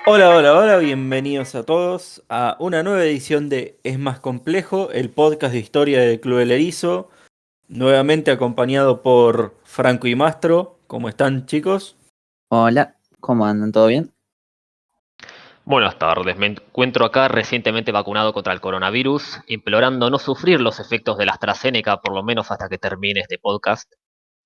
Hola, hola, hola, bienvenidos a todos a una nueva edición de Es Más Complejo, el podcast de historia de Club El Erizo, nuevamente acompañado por Franco y Mastro. ¿Cómo están, chicos? Hola, ¿cómo andan? ¿Todo bien? Buenas tardes, me encuentro acá recientemente vacunado contra el coronavirus, implorando no sufrir los efectos de la AstraZeneca por lo menos hasta que termine este podcast.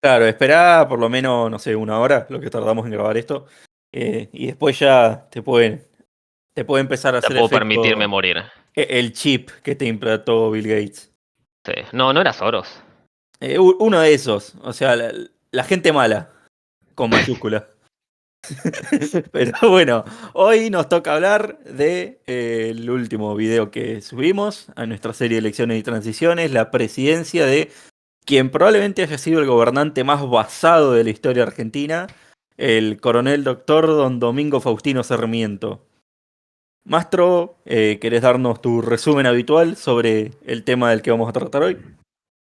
Claro, esperá por lo menos, no sé, una hora, lo que tardamos en grabar esto, y después ya te puede empezar a Ya hacer puedo permitirme efecto morir. el chip que te implantó Bill Gates. Sí. No, no era Soros. Uno de esos, o sea, la gente mala, con mayúscula. Pero bueno, hoy nos toca hablar de el último video que subimos a nuestra serie de elecciones y transiciones, la presidencia de quien probablemente haya sido el gobernante más basado de la historia argentina, el coronel doctor don Domingo Faustino Sarmiento. Mastro, ¿querés darnos tu resumen habitual sobre el tema del que vamos a tratar hoy?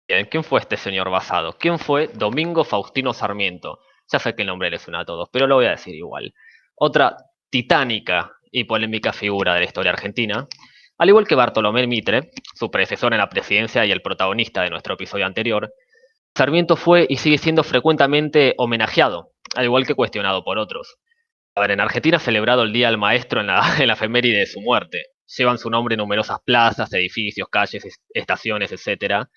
Bien, ¿quién fue este señor basado? ¿Quién fue Domingo Faustino Sarmiento? Ya sé que el nombre le suena a todos, pero lo voy a decir igual. Otra titánica y polémica figura de la historia argentina, al igual que Bartolomé Mitre, su predecesor en la presidencia y el protagonista de nuestro episodio anterior. Sarmiento fue y sigue siendo frecuentemente homenajeado, al igual que cuestionado por otros. A ver, en Argentina ha celebrado el Día del Maestro en la, en la efeméride de su muerte. Llevan su nombre numerosas plazas, edificios, calles, estaciones, etcétera.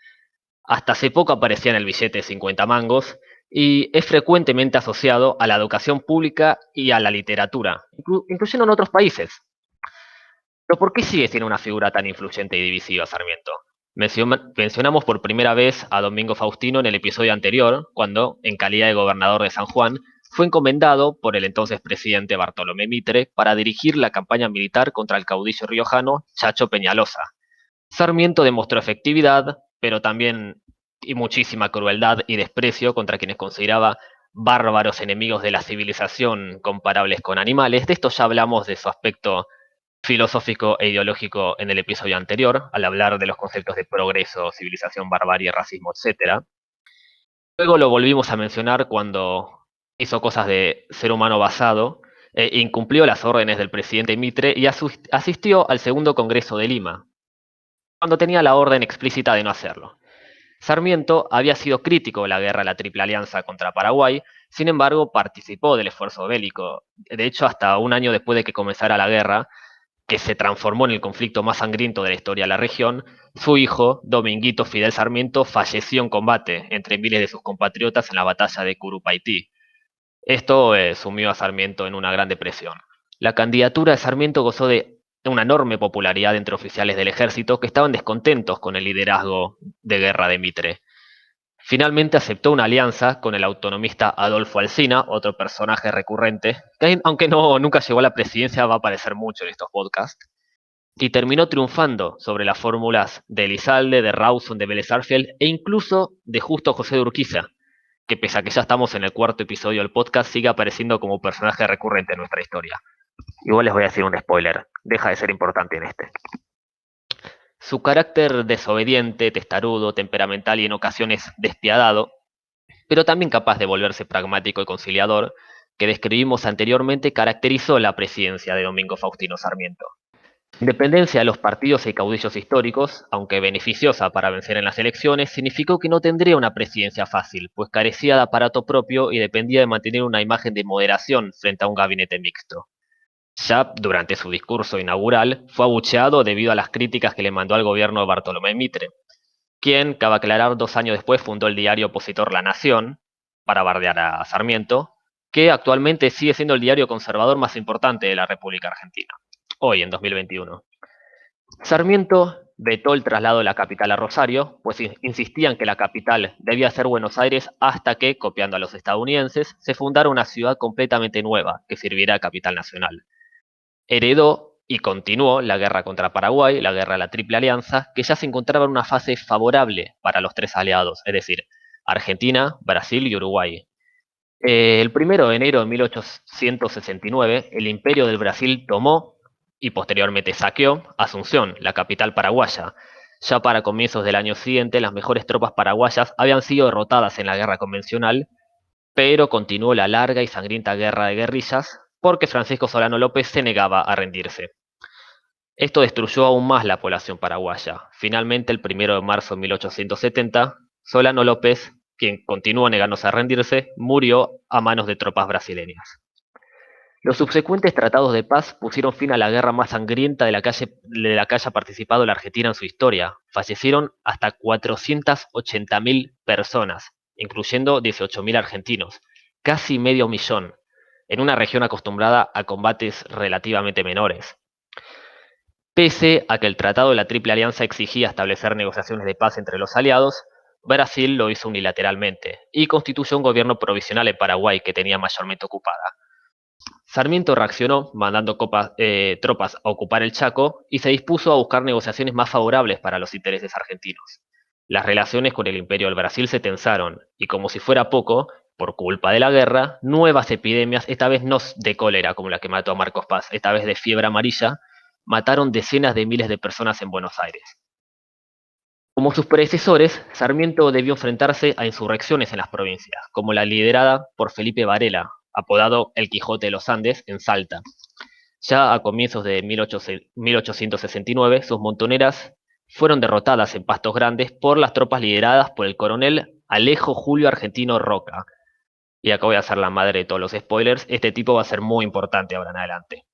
Hasta hace poco aparecía en el billete de 50 mangos y es frecuentemente asociado a la educación pública y a la literatura, incluyendo en otros países. Pero ¿por qué sigue siendo una figura tan influyente y divisiva Sarmiento? Mencionamos por primera vez a Domingo Faustino en el episodio anterior, cuando, en calidad de gobernador de San Juan, fue encomendado por el entonces presidente Bartolomé Mitre para dirigir la campaña militar contra el caudillo riojano Chacho Peñalosa. Sarmiento demostró efectividad, pero también y muchísima crueldad y desprecio contra quienes consideraba bárbaros enemigos de la civilización comparables con animales. De esto ya hablamos de su aspecto filosófico e ideológico en el episodio anterior, al hablar de los conceptos de progreso, civilización, barbarie, racismo, etc. Luego lo volvimos a mencionar cuando hizo cosas de ser humano basado, incumplió las órdenes del presidente Mitre y asistió al segundo Congreso de Lima, cuando tenía la orden explícita de no hacerlo. Sarmiento había sido crítico de la guerra de la Triple Alianza contra Paraguay, sin embargo participó del esfuerzo bélico. De hecho, hasta un año después de que comenzara la guerra, que se transformó en el conflicto más sangriento de la historia de la región, su hijo, Dominguito Fidel Sarmiento, falleció en combate entre miles de sus compatriotas en la batalla de Curupaití. Esto sumió a Sarmiento en una gran depresión. La candidatura de Sarmiento gozó de una enorme popularidad entre oficiales del ejército que estaban descontentos con el liderazgo de guerra de Mitre. Finalmente aceptó una alianza con el autonomista Adolfo Alsina, otro personaje recurrente, que aunque nunca llegó a la presidencia, va a aparecer mucho en estos podcasts, y terminó triunfando sobre las fórmulas de Elizalde, de Rawson, de Vélez Sarsfield e incluso de Justo José de Urquiza, que pese a que ya estamos en el cuarto episodio del podcast, sigue apareciendo como personaje recurrente en nuestra historia. Igual les voy a decir un spoiler, deja de ser importante en este. Su carácter desobediente, testarudo, temperamental y en ocasiones despiadado, pero también capaz de volverse pragmático y conciliador, que describimos anteriormente, caracterizó la presidencia de Domingo Faustino Sarmiento. Independencia de los partidos y caudillos históricos, aunque beneficiosa para vencer en las elecciones, significó que no tendría una presidencia fácil, pues carecía de aparato propio y dependía de mantener una imagen de moderación frente a un gabinete mixto. Ya durante su discurso inaugural fue abucheado debido a las críticas que le mandó al gobierno de Bartolomé Mitre, quien, cabe aclarar, 2 años después fundó el diario opositor La Nación para bardear a Sarmiento, que actualmente sigue siendo el diario conservador más importante de la República Argentina, hoy en 2021. Sarmiento vetó el traslado de la capital a Rosario, pues insistían que la capital debía ser Buenos Aires hasta que, copiando a los estadounidenses, se fundara una ciudad completamente nueva que sirviera de capital nacional. Heredó y continuó la guerra contra Paraguay, la guerra de la Triple Alianza, que ya se encontraba en una fase favorable para los tres aliados, es decir, Argentina, Brasil y Uruguay. El 1 de enero de 1869, el Imperio del Brasil tomó y posteriormente saqueó Asunción, la capital paraguaya. Ya para comienzos del año siguiente, las mejores tropas paraguayas habían sido derrotadas en la guerra convencional, pero continuó la larga y sangrienta guerra de guerrillas porque Francisco Solano López se negaba a rendirse. Esto destruyó aún más la población paraguaya. Finalmente, el 1 de marzo de 1870, Solano López, quien continuó negándose a rendirse, murió a manos de tropas brasileñas. Los subsecuentes tratados de paz pusieron fin a la guerra más sangrienta de la que haya participado la Argentina en su historia. Fallecieron hasta 480.000 personas, incluyendo 18.000 argentinos, casi medio millón, en una región acostumbrada a combates relativamente menores. Pese a que el Tratado de la Triple Alianza exigía establecer negociaciones de paz entre los aliados, Brasil lo hizo unilateralmente y constituyó un gobierno provisional en Paraguay que tenía mayormente ocupada. Sarmiento reaccionó mandando tropas a ocupar el Chaco y se dispuso a buscar negociaciones más favorables para los intereses argentinos. Las relaciones con el Imperio del Brasil se tensaron y, como si fuera poco, por culpa de la guerra, nuevas epidemias, esta vez no de cólera como la que mató a Marcos Paz, esta vez de fiebre amarilla, mataron decenas de miles de personas en Buenos Aires. Como sus predecesores, Sarmiento debió enfrentarse a insurrecciones en las provincias, como la liderada por Felipe Varela, apodado el Quijote de los Andes, en Salta. Ya a comienzos de 1869, sus montoneras fueron derrotadas en Pastos Grandes por las tropas lideradas por el coronel Alejo Julio Argentino Roca. Y acá voy a hacer la madre de todos los spoilers, este tipo va a ser muy importante ahora en adelante.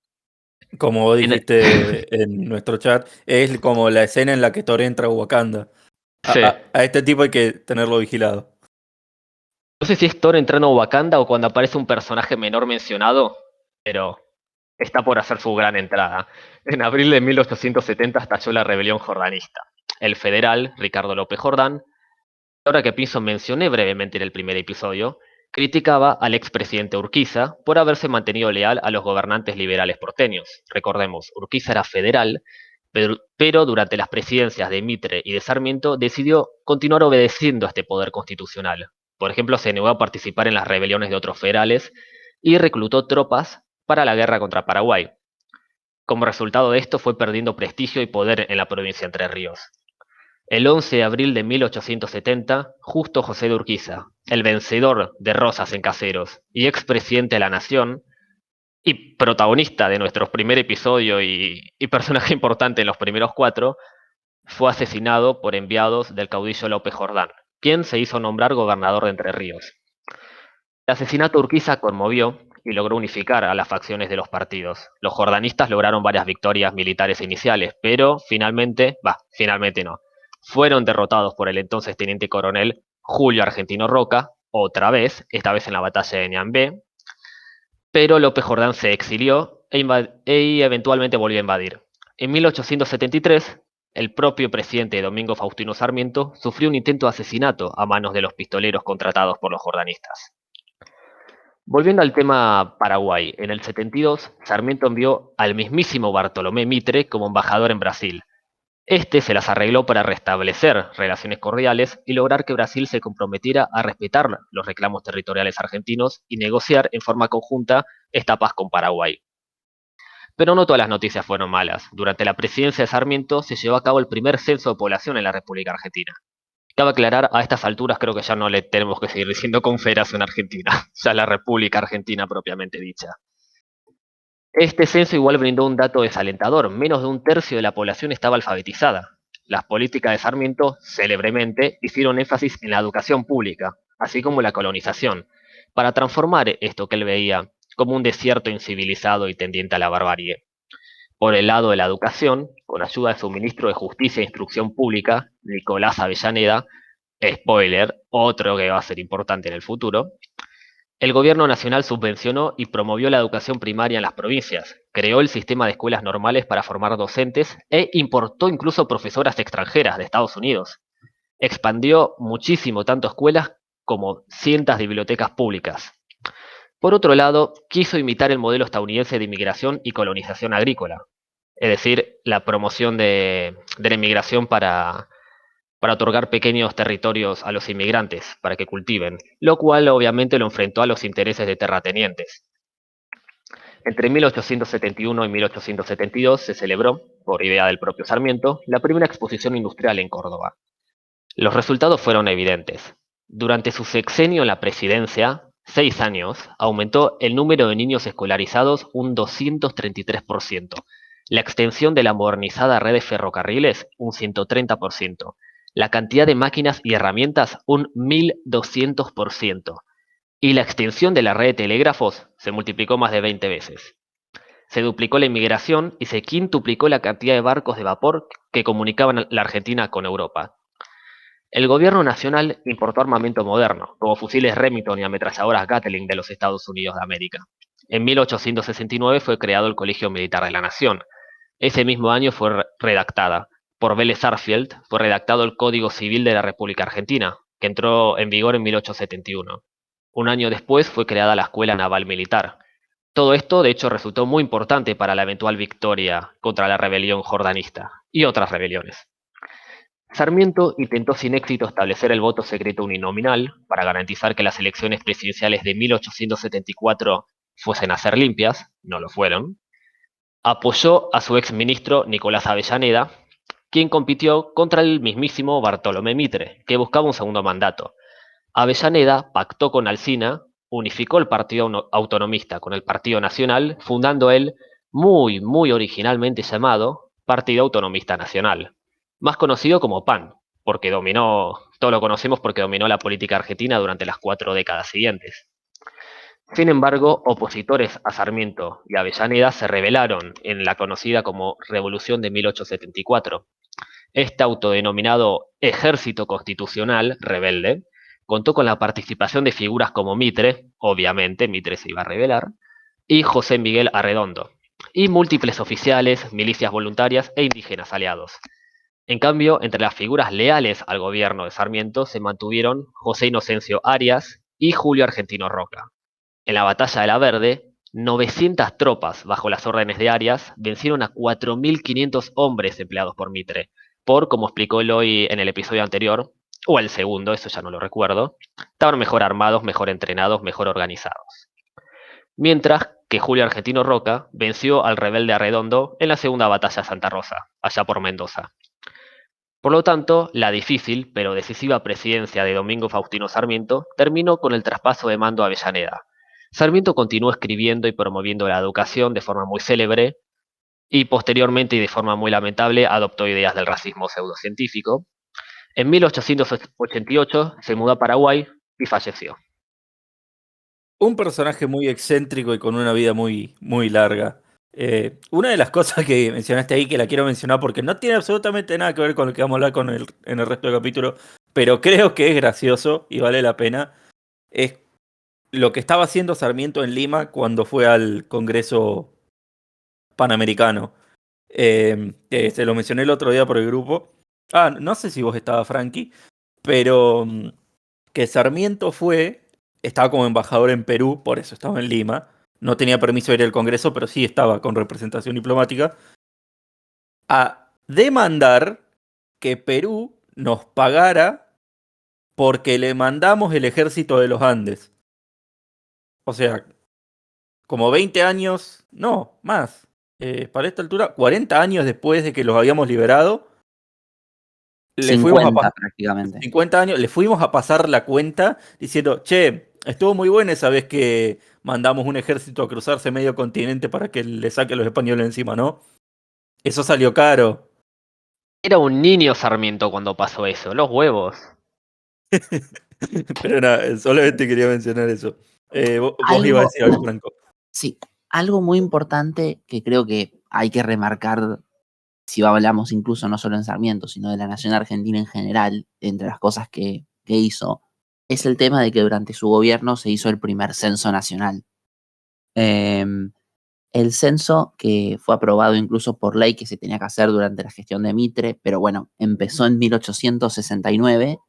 Como vos dijiste en nuestro chat, es como la escena en la que Thor entra a Wakanda. Sí. A este tipo hay que tenerlo vigilado. No sé si es Thor entrando a Wakanda o cuando aparece un personaje menor mencionado, pero está por hacer su gran entrada. En abril de 1870 estalló la rebelión jordanista. El federal, Ricardo López Jordán, ahora que pienso mencioné brevemente en el primer episodio, criticaba al expresidente Urquiza por haberse mantenido leal a los gobernantes liberales porteños. Recordemos, Urquiza era federal, pero durante las presidencias de Mitre y de Sarmiento decidió continuar obedeciendo a este poder constitucional. Por ejemplo, se negó a participar en las rebeliones de otros federales y reclutó tropas para la guerra contra Paraguay. Como resultado de esto fue perdiendo prestigio y poder en la provincia de Entre Ríos. El 11 de abril de 1870, Justo José de Urquiza, el vencedor de Rosas en Caseros y expresidente de la Nación, y protagonista de nuestro primer episodio y personaje importante en los primeros 4, fue asesinado por enviados del caudillo López Jordán, quien se hizo nombrar gobernador de Entre Ríos. El asesinato de Urquiza conmovió y logró unificar a las facciones de los partidos. Los jordanistas lograron varias victorias militares iniciales, pero finalmente no. Fueron derrotados por el entonces teniente coronel Julio Argentino Roca, otra vez, esta vez en la batalla de Ñambé, pero López Jordán se exilió y eventualmente volvió a invadir. En 1873, el propio presidente Domingo Faustino Sarmiento sufrió un intento de asesinato a manos de los pistoleros contratados por los jordanistas. Volviendo al tema Paraguay, en el 72, Sarmiento envió al mismísimo Bartolomé Mitre como embajador en Brasil. Este se las arregló para restablecer relaciones cordiales y lograr que Brasil se comprometiera a respetar los reclamos territoriales argentinos y negociar en forma conjunta esta paz con Paraguay. Pero no todas las noticias fueron malas. Durante la presidencia de Sarmiento se llevó a cabo el primer censo de población en la República Argentina. Cabe aclarar, a estas alturas creo que ya no le tenemos que seguir diciendo Confederación Argentina, ya la República Argentina propiamente dicha. Este censo igual brindó un dato desalentador: menos de un tercio de la población estaba alfabetizada. Las políticas de Sarmiento, célebremente, hicieron énfasis en la educación pública, así como la colonización, para transformar esto que él veía como un desierto incivilizado y tendiente a la barbarie. Por el lado de la educación, con ayuda de su ministro de Justicia e Instrucción Pública, Nicolás Avellaneda, spoiler, otro que va a ser importante en el futuro, el gobierno nacional subvencionó y promovió la educación primaria en las provincias, creó el sistema de escuelas normales para formar docentes e importó incluso profesoras extranjeras de Estados Unidos. Expandió muchísimo tanto escuelas como cientos de bibliotecas públicas. Por otro lado, quiso imitar el modelo estadounidense de inmigración y colonización agrícola, es decir, la promoción de la inmigración para otorgar pequeños territorios a los inmigrantes para que cultiven, lo cual obviamente lo enfrentó a los intereses de terratenientes. Entre 1871 y 1872 se celebró, por idea del propio Sarmiento, la primera exposición industrial en Córdoba. Los resultados fueron evidentes. Durante su sexenio en la presidencia, 6 años aumentó el número de niños escolarizados un 233%, la extensión de la modernizada red de ferrocarriles un 130%, la cantidad de máquinas y herramientas un 1200%, y la extensión de la red de telégrafos se multiplicó más de 20 veces. Se duplicó la inmigración y se quintuplicó la cantidad de barcos de vapor que comunicaban la Argentina con Europa. El gobierno nacional importó armamento moderno, como fusiles Remington y ametralladoras Gatling de los Estados Unidos de América. En 1869 fue creado el Colegio Militar de la Nación. Ese mismo año fue redactada, por Vélez Sarsfield, fue redactado el Código Civil de la República Argentina, que entró en vigor en 1871. Un año después fue creada la Escuela Naval Militar. Todo esto, de hecho, resultó muy importante para la eventual victoria contra la rebelión jordanista y otras rebeliones. Sarmiento intentó sin éxito establecer el voto secreto uninominal para garantizar que las elecciones presidenciales de 1874 fuesen a ser limpias, no lo fueron. Apoyó a su exministro Nicolás Avellaneda, quien compitió contra el mismísimo Bartolomé Mitre, que buscaba un segundo mandato. Avellaneda pactó con Alsina, unificó el Partido Autonomista con el Partido Nacional, fundando el muy originalmente llamado Partido Autonomista Nacional, más conocido como PAN, porque todos lo conocemos porque dominó la política argentina durante las 4 décadas siguientes. Sin embargo, opositores a Sarmiento y Avellaneda se rebelaron en la conocida como Revolución de 1874. Este autodenominado Ejército Constitucional Rebelde contó con la participación de figuras como Mitre, obviamente Mitre se iba a rebelar, y José Miguel Arredondo, y múltiples oficiales, milicias voluntarias e indígenas aliados. En cambio, entre las figuras leales al gobierno de Sarmiento se mantuvieron José Inocencio Arias y Julio Argentino Roca. En la batalla de la Verde, 900 tropas bajo las órdenes de Arias vencieron a 4.500 hombres empleados por Mitre, como explicó Eloy en el episodio anterior, o el segundo, eso ya no lo recuerdo, estaban mejor armados, mejor entrenados, mejor organizados. Mientras que Julio Argentino Roca venció al rebelde Arredondo en la segunda batalla de Santa Rosa, allá por Mendoza. Por lo tanto, la difícil pero decisiva presidencia de Domingo Faustino Sarmiento terminó con el traspaso de mando a Avellaneda. Sarmiento continuó escribiendo y promoviendo la educación de forma muy célebre y posteriormente y de forma muy lamentable adoptó ideas del racismo pseudocientífico. En 1888 se mudó a Paraguay y falleció. Un personaje muy excéntrico y con una vida muy larga. Una de las cosas que mencionaste ahí, que la quiero mencionar porque no tiene absolutamente nada que ver con lo que vamos a hablar en el resto del capítulo, pero creo que es gracioso y vale la pena, es lo que estaba haciendo Sarmiento en Lima cuando fue al Congreso Panamericano. Que se lo mencioné el otro día por el grupo. No sé si vos estabas, Frankie, pero que Sarmiento estaba como embajador en Perú, por eso estaba en Lima. No tenía permiso de ir al Congreso, pero sí estaba con representación diplomática. A demandar que Perú nos pagara porque le mandamos el ejército de los Andes. O sea, como 20 años, no, más. Para esta altura, 40 años después de que los habíamos liberado, le 50 prácticamente. 50 años, le fuimos a pasar la cuenta diciendo, che, estuvo muy buena esa vez que mandamos un ejército a cruzarse medio continente para que le saque a los españoles encima, ¿no? Eso salió caro. Era un niño Sarmiento cuando pasó eso, los huevos. Pero nada, solamente quería mencionar eso. Vos ibas a decir algo, Franco. Sí, algo muy importante que creo que hay que remarcar, si hablamos incluso no solo en Sarmiento, sino de la nación argentina en general, entre las cosas que hizo, es el tema de que durante su gobierno se hizo el primer censo nacional. El censo que fue aprobado incluso por ley que se tenía que hacer durante la gestión de Mitre, pero bueno, empezó en 1869,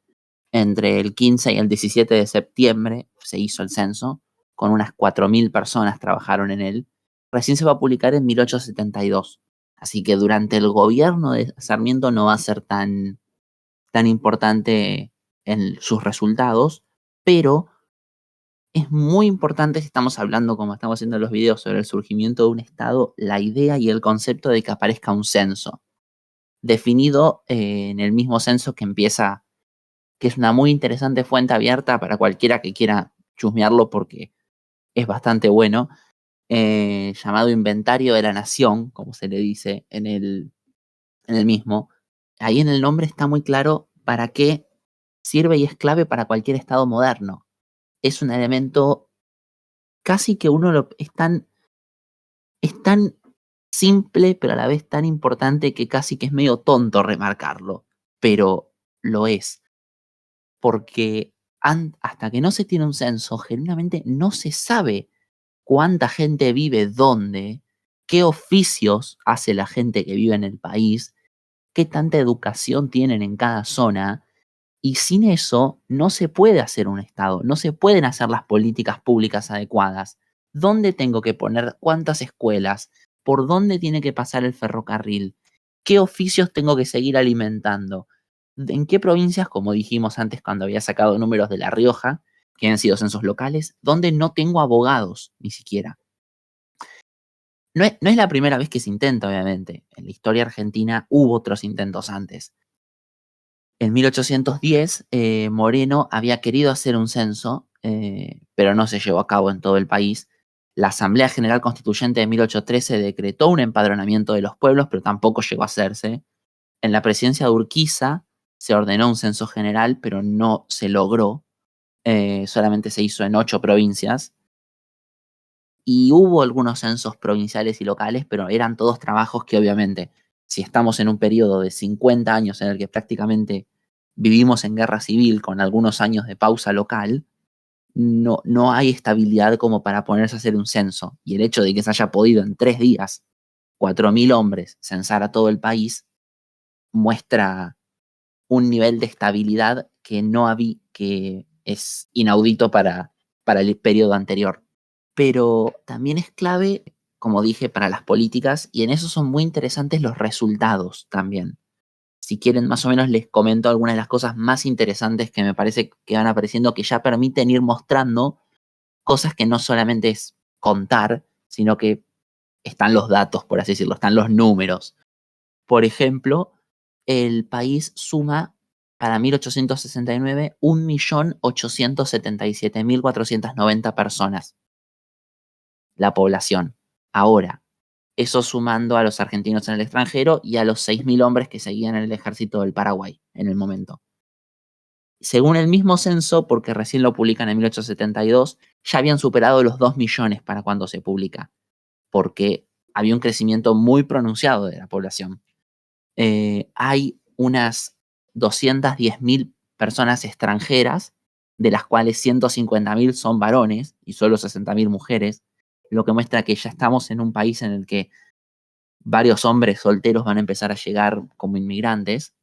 entre el 15 y el 17 de septiembre se hizo el censo, con unas 4.000 personas trabajaron en él. Recién se va a publicar en 1872. Así que durante el gobierno de Sarmiento no va a ser tan importante en sus resultados, pero es muy importante si estamos hablando, como estamos haciendo en los videos, sobre el surgimiento de un Estado, la idea y el concepto de que aparezca un censo, definido en el mismo censo que empieza, que es una muy interesante fuente abierta para cualquiera que quiera chusmearlo porque es bastante bueno, llamado Inventario de la Nación, como se le dice en el mismo. Ahí en el nombre está muy claro para qué sirve y es clave para cualquier estado moderno. Es un elemento casi que es tan simple, pero a la vez tan importante que casi que es medio tonto remarcarlo, pero lo es. Porque hasta que no se tiene un censo, genuinamente no se sabe cuánta gente vive dónde, qué oficios hace la gente que vive en el país, qué tanta educación tienen en cada zona, y sin eso no se puede hacer un Estado, no se pueden hacer las políticas públicas adecuadas. ¿Dónde tengo que poner cuántas escuelas? ¿Por dónde tiene que pasar el ferrocarril? ¿Qué oficios tengo que seguir alimentando? ¿En qué provincias, como dijimos antes cuando había sacado números de La Rioja, que han sido censos locales, donde no tengo abogados ni siquiera? No es la primera vez que se intenta, obviamente. En la historia argentina hubo otros intentos antes. En 1810, Moreno había querido hacer un censo, pero no se llevó a cabo en todo el país. La Asamblea General Constituyente de 1813 decretó un empadronamiento de los pueblos, pero tampoco llegó a hacerse. En la presidencia de Urquiza se ordenó un censo general, pero no se logró. Solamente se hizo en 8 provincias. Y hubo algunos censos provinciales y locales, pero eran todos trabajos que obviamente, si estamos en un periodo de 50 años en el que prácticamente vivimos en guerra civil con algunos años de pausa local, no hay estabilidad como para ponerse a hacer un censo. Y el hecho de que se haya podido en 3 días, 4.000 hombres, censar a todo el país, muestra un nivel de estabilidad que no había, que es inaudito para el periodo anterior. Pero también es clave, como dije, para las políticas, y en eso son muy interesantes los resultados también. Si quieren, más o menos les comento algunas de las cosas más interesantes que me parece que van apareciendo, que ya permiten ir mostrando cosas que no solamente es contar, sino que están los datos, por así decirlo, están los números. Por ejemplo, el país suma para 1869 1.877.490 personas, la población. Ahora, eso sumando a los argentinos en el extranjero y a los 6.000 hombres que seguían en el ejército del Paraguay en el momento. Según el mismo censo, porque recién lo publican en 1872, ya habían superado los 2 millones para cuando se publica, porque había un crecimiento muy pronunciado de la población. Hay unas 210.000 personas extranjeras, de las cuales 150.000 son varones y solo 60.000 mujeres, lo que muestra que ya estamos en un país en el que varios hombres solteros van a empezar a llegar como inmigrantes.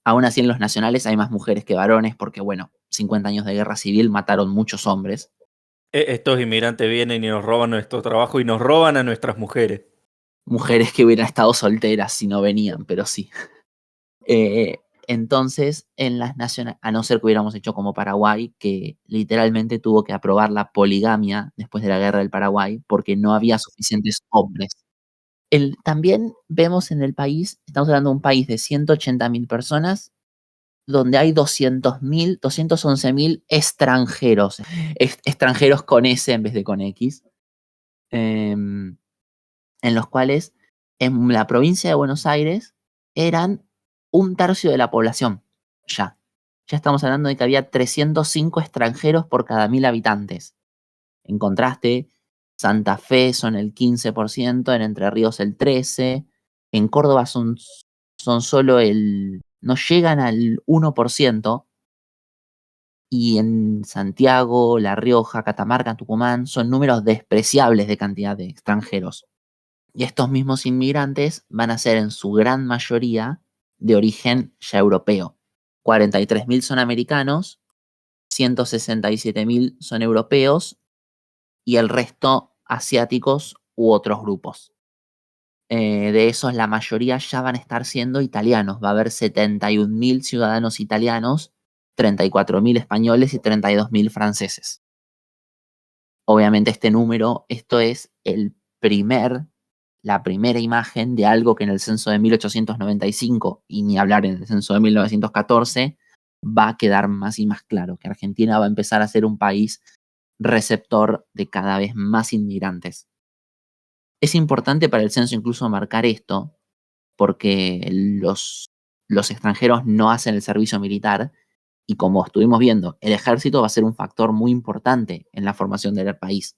Aún así, en los nacionales hay más mujeres que varones porque, bueno, 50 años de guerra civil mataron muchos hombres. Estos inmigrantes vienen y nos roban nuestro trabajo y nos roban a nuestras mujeres. Mujeres que hubieran estado solteras si no venían, pero sí. Entonces, en las nacionales, a no ser que hubiéramos hecho como Paraguay, que literalmente tuvo que aprobar la poligamia después de la guerra del Paraguay porque no había suficientes hombres. También vemos en el país, estamos hablando de un país de 180.000 personas, donde hay 211.000 extranjeros, extranjeros con S en vez de con X, en los cuales en la provincia de Buenos Aires eran 1/3 de la población. Ya estamos hablando de que había 305 extranjeros por cada 1.000 habitantes. En contraste, Santa Fe son el 15%, en Entre Ríos el 13%, en Córdoba son solo no llegan al 1%, y en Santiago, La Rioja, Catamarca, Tucumán son números despreciables de cantidad de extranjeros. Y estos mismos inmigrantes van a ser en su gran mayoría de origen ya europeo. 43.000 son americanos, 167.000 son europeos y el resto asiáticos u otros grupos. De esos, la mayoría ya van a estar siendo italianos. Va a haber 71.000 ciudadanos italianos, 34.000 españoles y 32.000 franceses. Obviamente esto es la primera imagen de algo que en el censo de 1895, y ni hablar en el censo de 1914, va a quedar más y más claro, que Argentina va a empezar a ser un país receptor de cada vez más inmigrantes. Es importante para el censo incluso marcar esto, porque los extranjeros no hacen el servicio militar y como estuvimos viendo, el ejército va a ser un factor muy importante en la formación del país.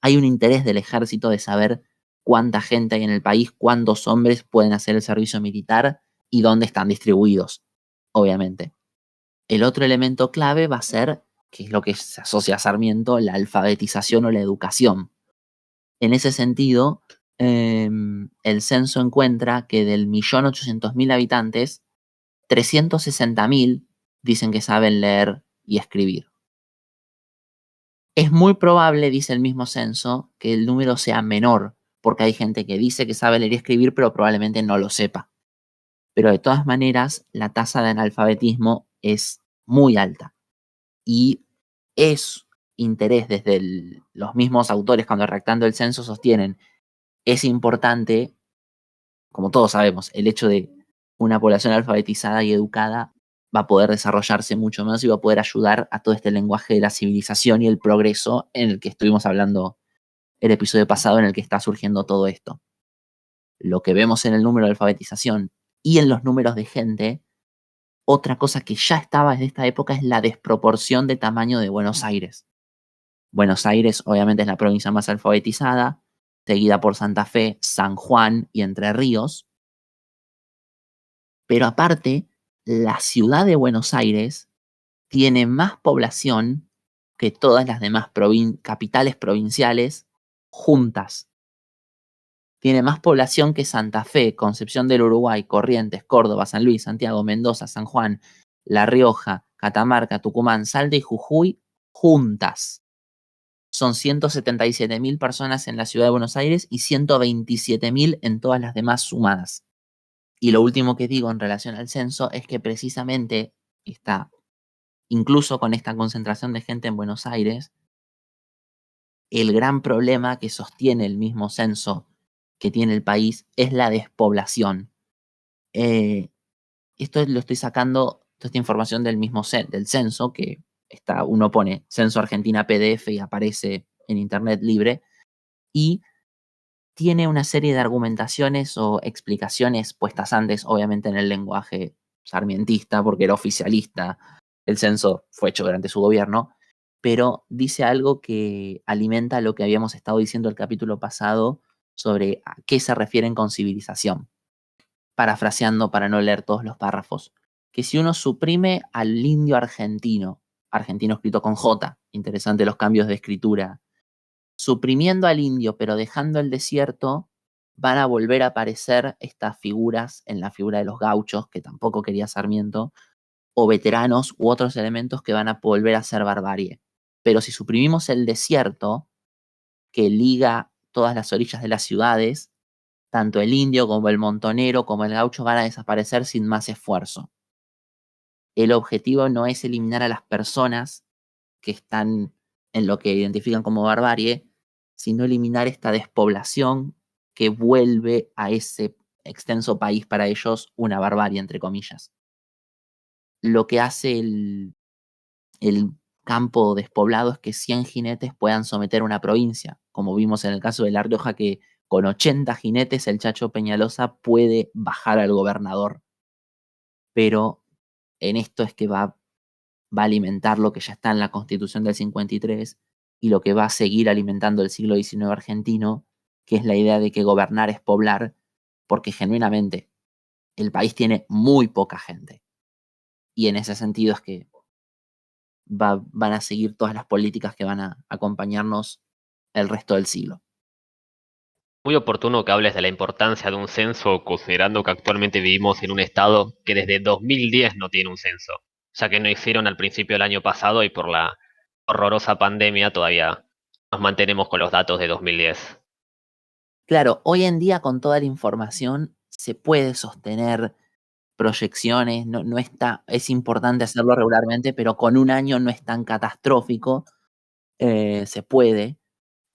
Hay un interés del ejército de saber cuánta gente hay en el país, cuántos hombres pueden hacer el servicio militar y dónde están distribuidos, obviamente. El otro elemento clave va a ser, que es lo que se asocia a Sarmiento, la alfabetización o la educación. En ese sentido, el censo encuentra que del 1.800.000 habitantes, 360.000 dicen que saben leer y escribir. Es muy probable, dice el mismo censo, que el número sea menor, porque hay gente que dice que sabe leer y escribir, pero probablemente no lo sepa. Pero de todas maneras, la tasa de analfabetismo es muy alta. Y es interés desde los mismos autores cuando redactando el censo sostienen, es importante, como todos sabemos, el hecho de una población alfabetizada y educada va a poder desarrollarse mucho más y va a poder ayudar a todo este lenguaje de la civilización y el progreso en el que estuvimos hablando el episodio pasado, en el que está surgiendo todo esto. Lo que vemos en el número de alfabetización y en los números de gente, otra cosa que ya estaba desde esta época es la desproporción de tamaño de Buenos Aires. Buenos Aires obviamente es la provincia más alfabetizada, seguida por Santa Fe, San Juan y Entre Ríos. Pero aparte, la ciudad de Buenos Aires tiene más población que todas las demás capitales provinciales juntas. Tiene más población que Santa Fe, Concepción del Uruguay, Corrientes, Córdoba, San Luis, Santiago, Mendoza, San Juan, La Rioja, Catamarca, Tucumán, Salta y Jujuy juntas. Son 177.000 personas en la ciudad de Buenos Aires y 127.000 en todas las demás sumadas. Y lo último que digo en relación al censo es que precisamente incluso con esta concentración de gente en Buenos Aires, el gran problema que sostiene el mismo censo que tiene el país es la despoblación. Esto lo estoy sacando, toda esta información del mismo del censo, que uno pone Censo Argentina PDF y aparece en internet libre, y tiene una serie de argumentaciones o explicaciones puestas antes, obviamente en el lenguaje sarmientista, porque era oficialista, el censo fue hecho durante su gobierno, pero dice algo que alimenta lo que habíamos estado diciendo el capítulo pasado sobre a qué se refieren con civilización. Parafraseando para no leer todos los párrafos, que si uno suprime al indio argentino, argentino escrito con J, interesante los cambios de escritura, suprimiendo al indio pero dejando el desierto, van a volver a aparecer estas figuras en la figura de los gauchos, que tampoco quería Sarmiento, o veteranos u otros elementos que van a volver a ser barbarie. Pero si suprimimos el desierto, que liga todas las orillas de las ciudades, tanto el indio como el montonero como el gaucho van a desaparecer sin más esfuerzo. El objetivo no es eliminar a las personas que están en lo que identifican como barbarie, sino eliminar esta despoblación que vuelve a ese extenso país para ellos una barbarie, entre comillas. Lo que hace el campo despoblado es que 100 jinetes puedan someter una provincia, como vimos en el caso de La Rioja, que con 80 jinetes el Chacho Peñalosa puede bajar al gobernador. Pero en esto es que va a alimentar lo que ya está en la Constitución del 53 y lo que va a seguir alimentando el siglo XIX argentino, que es la idea de que gobernar es poblar, porque genuinamente el país tiene muy poca gente. Y en ese sentido es que van a seguir todas las políticas que van a acompañarnos el resto del siglo. Muy oportuno que hables de la importancia de un censo, considerando que actualmente vivimos en un estado que desde 2010 no tiene un censo, ya que no hicieron al principio del año pasado y por la horrorosa pandemia todavía nos mantenemos con los datos de 2010. Claro, hoy en día con toda la información se puede sostener proyecciones, no está, es importante hacerlo regularmente, pero con un año no es tan catastrófico, se puede,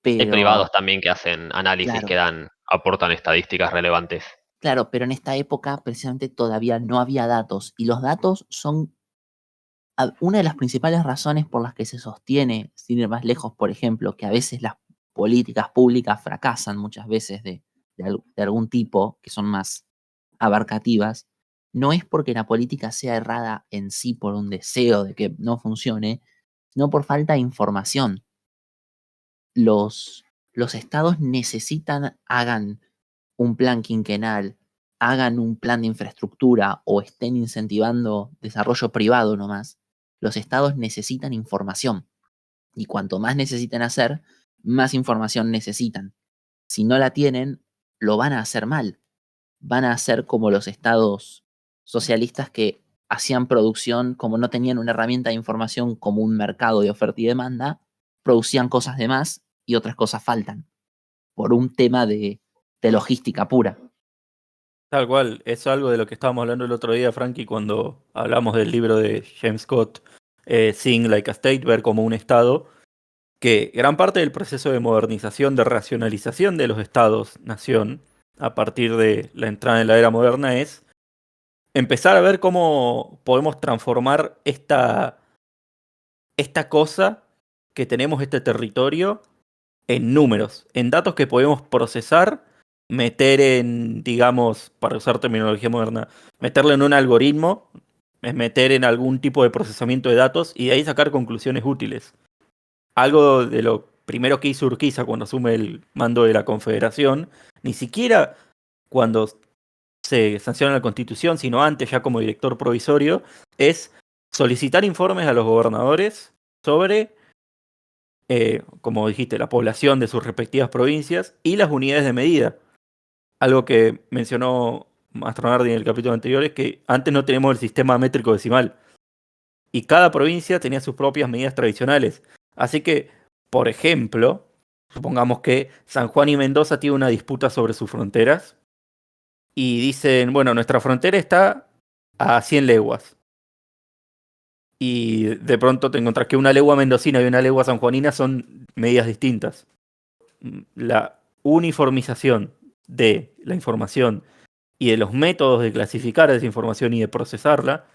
Hay pero privados también que hacen análisis claro, que aportan estadísticas relevantes. claro, pero en esta época precisamente todavía no había datos y los datos son Una de las principales razones por las que se sostiene, sin ir más lejos, por ejemplo, que a veces las políticas públicas fracasan muchas veces de algún tipo, que son más abarcativas, no es porque la política sea errada en sí por un deseo de que no funcione, sino por falta de información. Los estados necesitan, hagan un plan quinquenal, hagan un plan de infraestructura o estén incentivando desarrollo privado nomás, los estados necesitan información. Y cuanto más necesiten hacer, más información necesitan. Si no la tienen, lo van a hacer mal. Van a hacer como los estados socialistas que hacían producción, como no tenían una herramienta de información como un mercado de oferta y demanda, producían cosas de más y otras cosas faltan, por un tema de logística pura. Tal cual, es algo de lo que estábamos hablando el otro día, Frankie, cuando hablamos del libro de James Scott, Seeing Like a State, ver como un estado, que gran parte del proceso de modernización, de racionalización de los estados-nación, a partir de la entrada en la era moderna, es empezar a ver cómo podemos transformar esta cosa que tenemos, este territorio, en números, en datos que podemos procesar, meter en, digamos, para usar terminología moderna, meterlo en un algoritmo, es meter en algún tipo de procesamiento de datos y de ahí sacar conclusiones útiles. Algo de lo primero que hizo Urquiza cuando asume el mando de la Confederación, ni siquiera cuando se sanciona la Constitución, sino antes ya como director provisorio, es solicitar informes a los gobernadores sobre como dijiste, la población de sus respectivas provincias y las unidades de medida. Algo que mencionó Mastronardi en el capítulo anterior es que antes no teníamos el sistema métrico decimal y cada provincia tenía sus propias medidas tradicionales. Así que, por ejemplo, supongamos que San Juan y Mendoza tienen una disputa sobre sus fronteras y dicen, bueno, nuestra frontera está a 100 leguas. Y de pronto te encontrás que una legua mendocina y una legua sanjuanina son medidas distintas. La uniformización de la información y de los métodos de clasificar esa información y de procesarla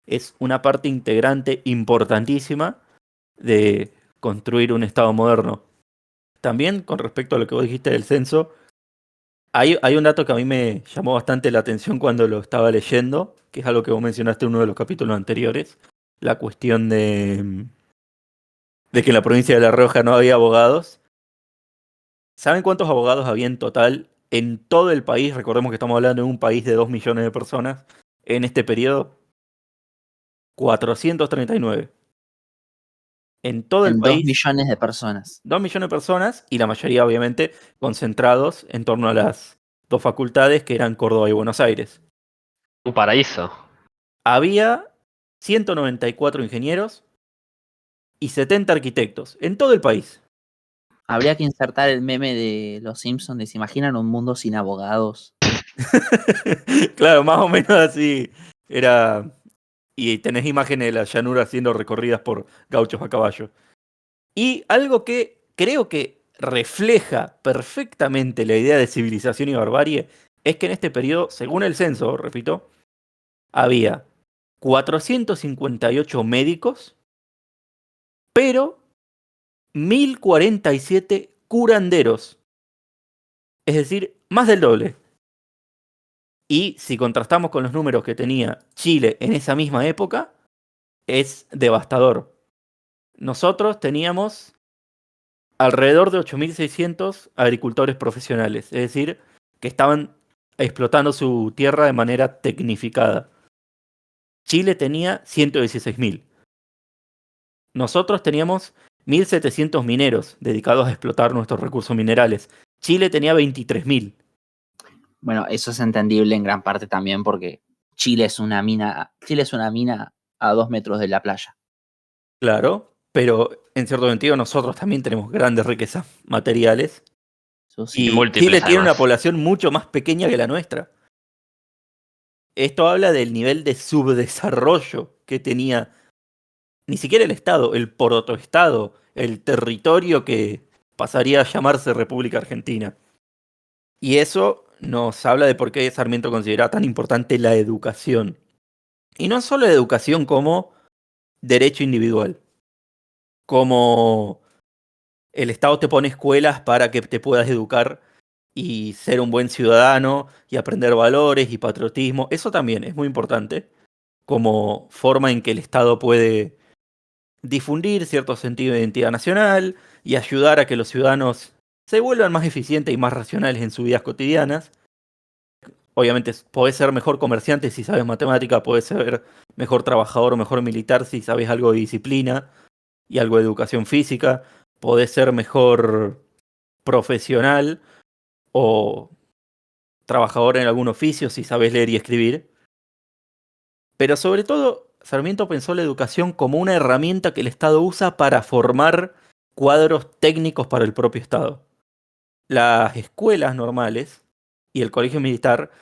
es una parte integrante importantísima de construir un Estado moderno. También con respecto a lo que vos dijiste del censo, hay un dato que a mí me llamó bastante la atención cuando lo estaba leyendo, que es algo que vos mencionaste en uno de los capítulos anteriores, la cuestión de que en la provincia de La Rioja no había abogados. ¿Saben cuántos abogados había en total en todo el país? Recordemos que estamos hablando de un país de 2 millones de personas. En este periodo, 439. En todo el En 2 país, millones de personas. 2 millones de personas y la mayoría obviamente concentrados en torno a las dos facultades que eran Córdoba y Buenos Aires. Un paraíso. Había 194 ingenieros y 70 arquitectos en todo el país. Habría que insertar el meme de los Simpsons de ¿se imaginan un mundo sin abogados? Claro, más o menos así era. Y tenés imágenes de las llanuras siendo recorridas por gauchos a caballo. Y algo que creo que refleja perfectamente la idea de civilización y barbarie es que en este periodo, según el censo, repito, había 458 médicos, pero 1047 curanderos. Es decir, más del doble. Y si contrastamos con los números que tenía Chile en esa misma época, es devastador. Nosotros teníamos alrededor de 8.600 agricultores profesionales, es decir, que estaban explotando su tierra de manera tecnificada. Chile tenía 116.000. Nosotros teníamos 1.700 mineros dedicados a explotar nuestros recursos minerales. Chile tenía 23.000. Bueno, eso es entendible en gran parte también porque Chile es una mina a 2 metros de la playa. Claro, pero en cierto sentido nosotros también tenemos grandes riquezas materiales. Eso sí. Y Y Chile múltiples tiene una además. población mucho más pequeña que la nuestra. Esto habla del nivel de subdesarrollo que tenía ni siquiera el Estado, el protoestado, el territorio que pasaría a llamarse República Argentina. Y eso nos habla de por qué Sarmiento considera tan importante la educación. Y no solo la educación como derecho individual. Como el Estado te pone escuelas para que te puedas educar y ser un buen ciudadano y aprender valores y patriotismo. Eso también es muy importante como forma en que el Estado puede difundir cierto sentido de identidad nacional y ayudar a que los ciudadanos se vuelvan más eficientes y más racionales en sus vidas cotidianas. Obviamente podés ser mejor comerciante si sabes matemática, podés ser mejor trabajador o mejor militar si sabes algo de disciplina y algo de educación física, podés ser mejor profesional o trabajador en algún oficio si sabes leer y escribir. Pero sobre todo, Sarmiento pensó la educación como una herramienta que el Estado usa para formar cuadros técnicos para el propio Estado. Las escuelas normales y el colegio militar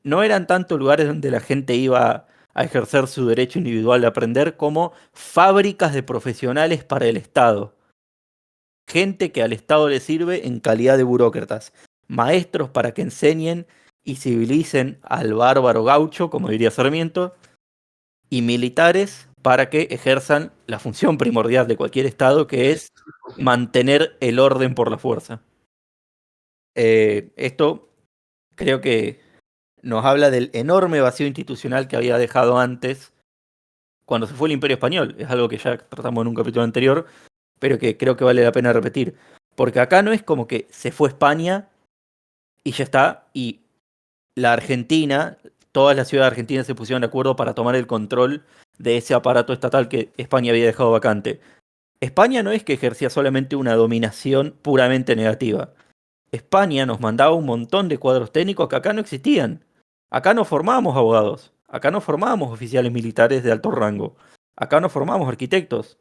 no eran tanto lugares donde la gente iba a ejercer su derecho individual de aprender como fábricas de profesionales para el Estado. Gente que al Estado le sirve en calidad de burócratas. Maestros para que enseñen y civilicen al bárbaro gaucho, como diría Sarmiento, y militares para que ejerzan la función primordial de cualquier Estado, que es mantener el orden por la fuerza. Esto creo que nos habla del enorme vacío institucional que había dejado antes, cuando se fue el Imperio Español. Es algo que ya tratamos en un capítulo anterior, pero que creo que vale la pena repetir. Porque acá no es como que se fue España y ya está, y la Argentina, todas las ciudades argentinas se pusieron de acuerdo para tomar el control de ese aparato estatal que España había dejado vacante. España no es que ejercía solamente una dominación puramente negativa. España nos mandaba un montón de cuadros técnicos que acá no existían. Acá no formábamos abogados, acá no formábamos oficiales militares de alto rango, acá no formábamos arquitectos,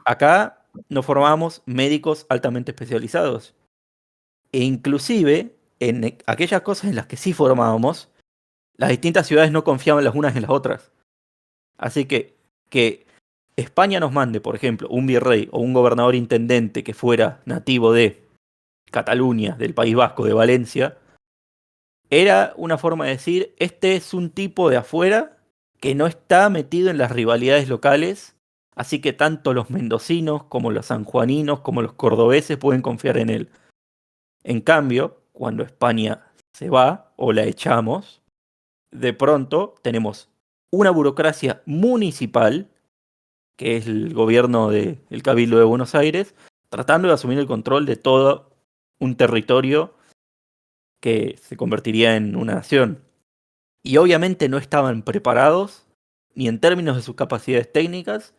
acá no formábamos médicos altamente especializados. E inclusive, en aquellas cosas en las que sí formábamos, las distintas ciudades no confiaban las unas en las otras. Así que España nos mande, por ejemplo, un virrey o un gobernador intendente que fuera nativo de Cataluña, del País Vasco, de Valencia, era una forma de decir, este es un tipo de afuera que no está metido en las rivalidades locales, así que tanto los mendocinos como los sanjuaninos como los cordobeses pueden confiar en él. En cambio, cuando España se va o la echamos, de pronto tenemos una burocracia municipal, que es el gobierno del Cabildo de Buenos Aires, tratando de asumir el control de todo un territorio que se convertiría en una nación. Y obviamente no estaban preparados, ni en términos de sus capacidades técnicas,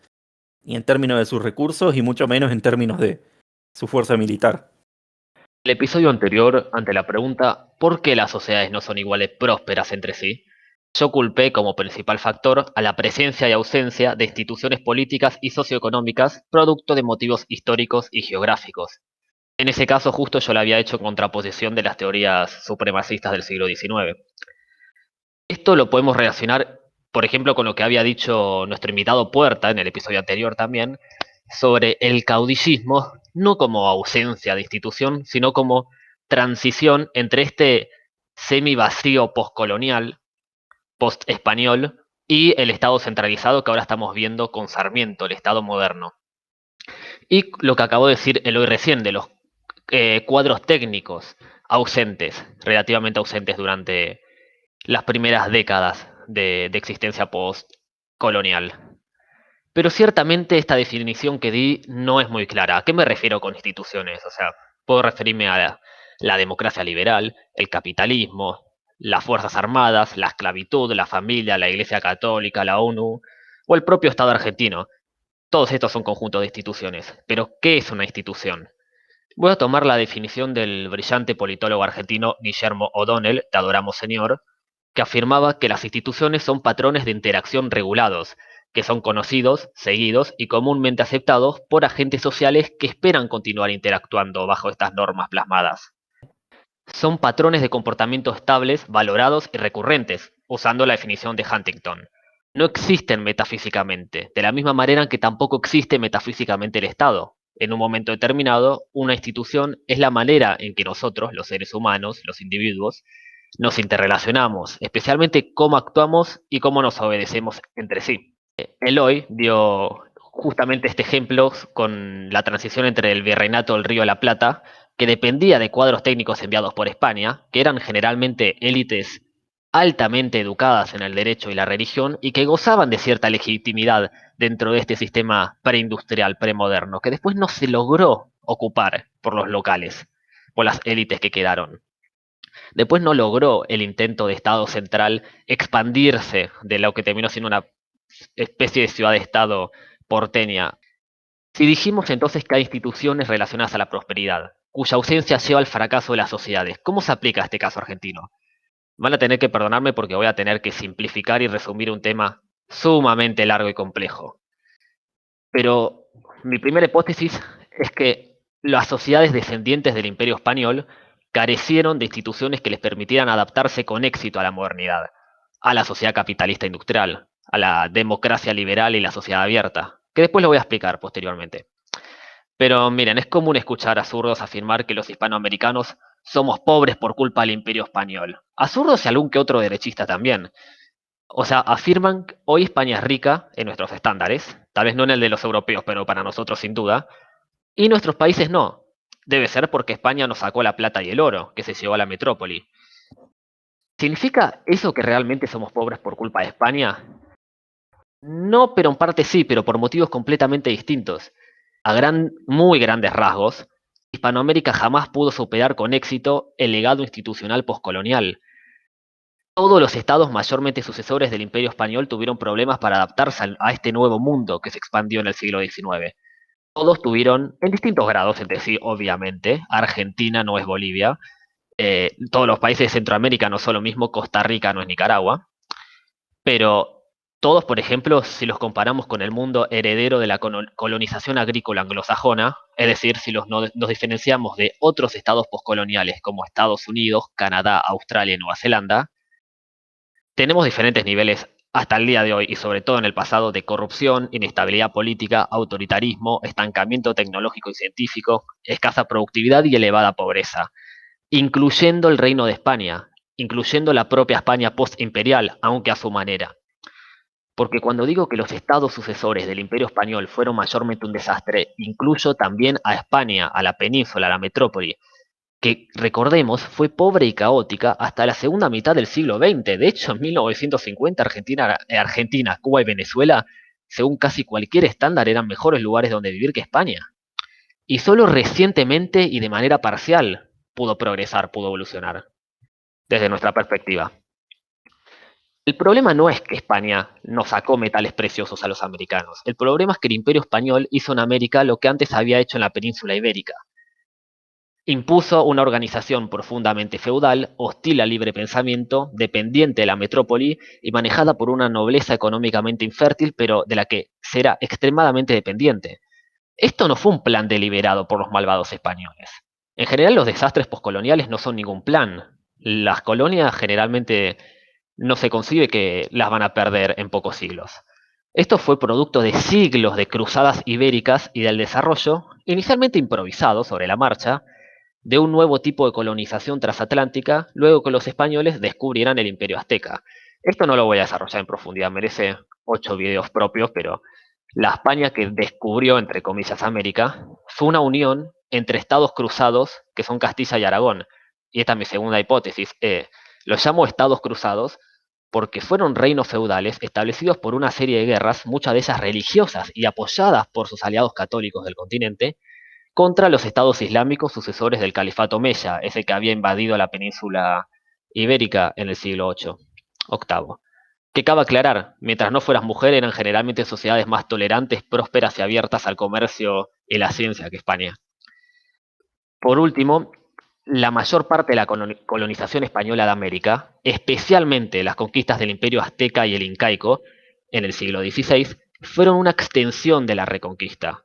ni en términos de sus recursos, y mucho menos en términos de su fuerza militar. El episodio anterior, ante la pregunta ¿por qué las sociedades no son iguales prósperas entre sí?, yo culpé como principal factor a la presencia y ausencia de instituciones políticas y socioeconómicas producto de motivos históricos y geográficos. En ese caso justo yo lo había hecho en contraposición de las teorías supremacistas del siglo XIX. Esto lo podemos relacionar, por ejemplo, con lo que había dicho nuestro invitado Puerta en el episodio anterior también, sobre el caudillismo, no como ausencia de institución, sino como transición entre este semi-vacío postcolonial, post-español, y el Estado centralizado que ahora estamos viendo con Sarmiento, el Estado moderno. Y lo que acabó de decir Eloy recién, de los cuadros técnicos ausentes, relativamente ausentes durante las primeras décadas de existencia postcolonial. Pero ciertamente esta definición que di no es muy clara. ¿A qué me refiero con instituciones? O sea, puedo referirme a la democracia liberal, el capitalismo, las fuerzas armadas, la esclavitud, la familia, la Iglesia Católica, la ONU o el propio Estado argentino. Todos estos son conjuntos de instituciones. Pero, ¿qué es una institución? Voy a tomar la definición del brillante politólogo argentino Guillermo O'Donnell, te adoramos señor, que afirmaba que las instituciones son patrones de interacción regulados, que son conocidos, seguidos y comúnmente aceptados por agentes sociales que esperan continuar interactuando bajo estas normas plasmadas. Son patrones de comportamiento estables, valorados y recurrentes, usando la definición de Huntington. No existen metafísicamente, de la misma manera que tampoco existe metafísicamente el Estado. En un momento determinado, una institución es la manera en que nosotros, los seres humanos, los individuos, nos interrelacionamos, especialmente cómo actuamos y cómo nos obedecemos entre sí. Eloy dio justamente este ejemplo con la transición entre el virreinato del Río de la Plata, que dependía de cuadros técnicos enviados por España, que eran generalmente élites altamente educadas en el derecho y la religión y que gozaban de cierta legitimidad dentro de este sistema preindustrial, premoderno, que después no se logró ocupar por los locales, por las élites que quedaron. Después no logró el intento de Estado central expandirse de lo que terminó siendo una especie de ciudad-estado porteña. Si dijimos entonces que hay instituciones relacionadas a la prosperidad, cuya ausencia lleva al fracaso de las sociedades, ¿cómo se aplica a este caso argentino? Van a tener que perdonarme porque voy a tener que simplificar y resumir un tema sumamente largo y complejo. Pero mi primera hipótesis es que las sociedades descendientes del Imperio Español carecieron de instituciones que les permitieran adaptarse con éxito a la modernidad, a la sociedad capitalista industrial, a la democracia liberal y la sociedad abierta, que después lo voy a explicar posteriormente. Pero miren, es común escuchar a zurdos afirmar que los hispanoamericanos somos pobres por culpa del Imperio Español. A zurdos y algún que otro derechista también. O sea, afirman que hoy España es rica en nuestros estándares, tal vez no en el de los europeos, pero para nosotros sin duda, y nuestros países no. Debe ser porque España nos sacó la plata y el oro, que se llevó a la metrópoli. ¿Significa eso que realmente somos pobres por culpa de España? No, pero en parte sí, pero por motivos completamente distintos. Muy grandes rasgos, Hispanoamérica jamás pudo superar con éxito el legado institucional postcolonial. Todos los estados mayormente sucesores del Imperio Español tuvieron problemas para adaptarse a este nuevo mundo que se expandió en el siglo XIX. Todos tuvieron, en distintos grados entre sí, obviamente. Argentina no es Bolivia. Todos los países de Centroamérica no son lo mismo. Costa Rica no es Nicaragua. Pero todos, por ejemplo, si los comparamos con el mundo heredero de la colonización agrícola anglosajona, es decir, si nos diferenciamos de otros estados postcoloniales como Estados Unidos, Canadá, Australia y Nueva Zelanda, tenemos diferentes niveles hasta el día de hoy y sobre todo en el pasado de corrupción, inestabilidad política, autoritarismo, estancamiento tecnológico y científico, escasa productividad y elevada pobreza, incluyendo el Reino de España, incluyendo la propia España postimperial, aunque a su manera. Porque cuando digo que los estados sucesores del Imperio Español fueron mayormente un desastre, incluyo también a España, a la península, a la metrópoli, que recordemos fue pobre y caótica hasta la segunda mitad del siglo XX. De hecho, en 1950 Argentina, Cuba y Venezuela, según casi cualquier estándar, eran mejores lugares donde vivir que España. Y solo recientemente y de manera parcial pudo progresar, pudo evolucionar, desde nuestra perspectiva. El problema no es que España no sacó metales preciosos a los americanos. El problema es que el Imperio Español hizo en América lo que antes había hecho en la península ibérica. Impuso una organización profundamente feudal, hostil al libre pensamiento, dependiente de la metrópoli y manejada por una nobleza económicamente infértil, pero de la que será extremadamente dependiente. Esto no fue un plan deliberado por los malvados españoles. En general, los desastres poscoloniales no son ningún plan. Las colonias generalmente no se concibe que las van a perder en pocos siglos. Esto fue producto de siglos de cruzadas ibéricas y del desarrollo, inicialmente improvisado sobre la marcha, de un nuevo tipo de colonización transatlántica luego que los españoles descubrieran el imperio azteca. Esto no lo voy a desarrollar en profundidad, merece 8 videos propios, pero la España que descubrió, entre comillas, América, fue una unión entre estados cruzados, que son Castilla y Aragón. Y esta es mi segunda hipótesis. Los llamo estados cruzados porque fueron reinos feudales establecidos por una serie de guerras, muchas de ellas religiosas y apoyadas por sus aliados católicos del continente, contra los estados islámicos sucesores del califato Omeya, ese que había invadido la península ibérica en el siglo VIII. Que cabe aclarar, mientras no fueras mujer eran generalmente sociedades más tolerantes, prósperas y abiertas al comercio y la ciencia que España. Por último, la mayor parte de la colonización española de América, especialmente las conquistas del imperio azteca y el incaico en el siglo XVI, fueron una extensión de la reconquista.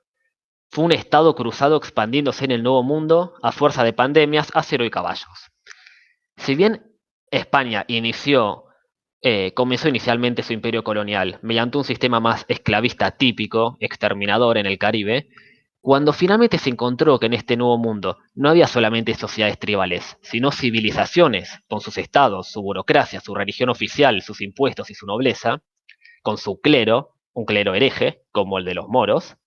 Fue un estado cruzado expandiéndose en el Nuevo Mundo a fuerza de pandemias, acero y caballos. Si bien España comenzó inicialmente su imperio colonial mediante un sistema más esclavista típico, exterminador en el Caribe, cuando finalmente se encontró que en este nuevo mundo no había solamente sociedades tribales, sino civilizaciones con sus estados, su burocracia, su religión oficial, sus impuestos y su nobleza, con su clero, un clero hereje, como el de los moros,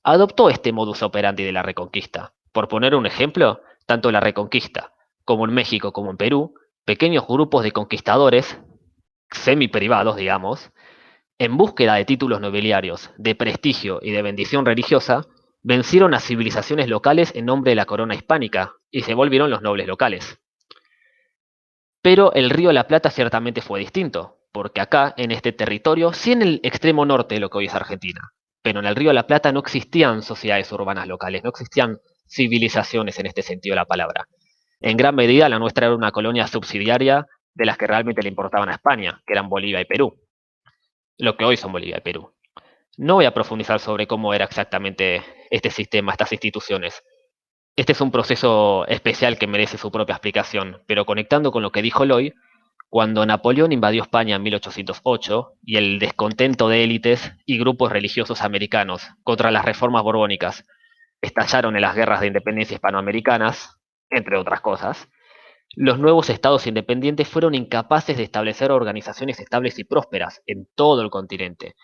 adoptó este modus operandi de la Reconquista. Por poner un ejemplo, tanto en la Reconquista como en México como en Perú, pequeños grupos de conquistadores, semi-privados, digamos, en búsqueda de títulos nobiliarios, de prestigio y de bendición religiosa, vencieron a civilizaciones locales en nombre de la corona hispánica y se volvieron los nobles locales. Pero el río de la Plata ciertamente fue distinto, porque acá, en este territorio, sí en el extremo norte de lo que hoy es Argentina, pero en el río de la Plata no existían sociedades urbanas locales, no existían civilizaciones en este sentido de la palabra. En gran medida la nuestra era una colonia subsidiaria de las que realmente le importaban a España, que eran Bolivia y Perú, lo que hoy son Bolivia y Perú. No voy a profundizar sobre cómo era exactamente este sistema, estas instituciones. Este es un proceso especial que merece su propia explicación, pero conectando con lo que dijo Loy, cuando Napoleón invadió España en 1808 y el descontento de élites y grupos religiosos americanos contra las reformas borbónicas estallaron en las guerras de independencia hispanoamericanas, entre otras cosas, los nuevos estados independientes fueron incapaces de establecer organizaciones estables y prósperas en todo el continente.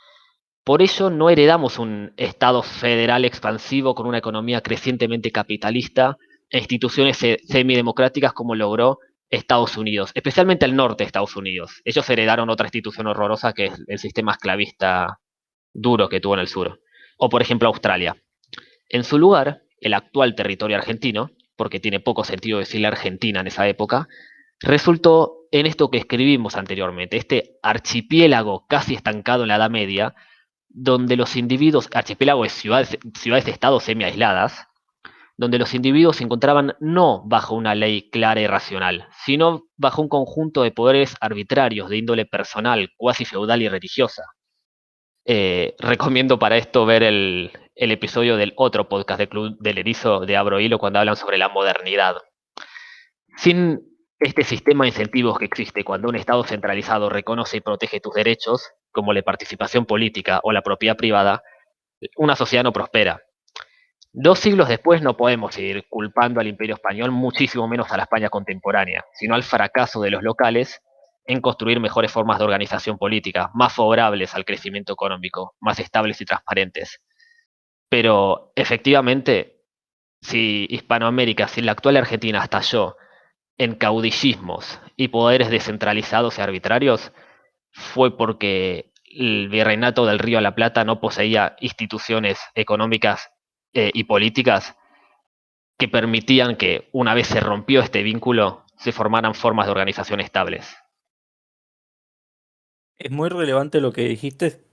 Por ello, no heredamos un Estado federal expansivo con una economía crecientemente capitalista e instituciones semidemocráticas como logró Estados Unidos, especialmente el norte de Estados Unidos. Ellos heredaron otra institución horrorosa que es el sistema esclavista duro que tuvo en el sur. O por ejemplo Australia. En su lugar, el actual territorio argentino, porque tiene poco sentido decirle Argentina en esa época, resultó en esto que escribimos anteriormente, este archipiélago casi estancado en la Edad Media, donde los individuos, archipiélago es ciudades-estados semi-aisladas, donde los individuos se encontraban no bajo una ley clara y racional, sino bajo un conjunto de poderes arbitrarios de índole personal, cuasi feudal y religiosa. Recomiendo para esto ver el episodio del otro podcast de Club del Erizo de Abro Hilo cuando hablan sobre la modernidad. Sin este sistema de incentivos que existe cuando un Estado centralizado reconoce y protege tus derechos, como la participación política o la propiedad privada, una sociedad no prospera. 2 siglos después no podemos seguir culpando al Imperio Español, muchísimo menos a la España contemporánea, sino al fracaso de los locales en construir mejores formas de organización política, más favorables al crecimiento económico, más estables y transparentes. Pero efectivamente, si Hispanoamérica, si la actual Argentina estalló en caudillismos y poderes descentralizados y arbitrarios, fue porque el virreinato del Río de la Plata no poseía instituciones económicas y políticas que permitían que, una vez se rompió este vínculo, se formaran formas de organización estables. Es muy relevante lo que dijiste,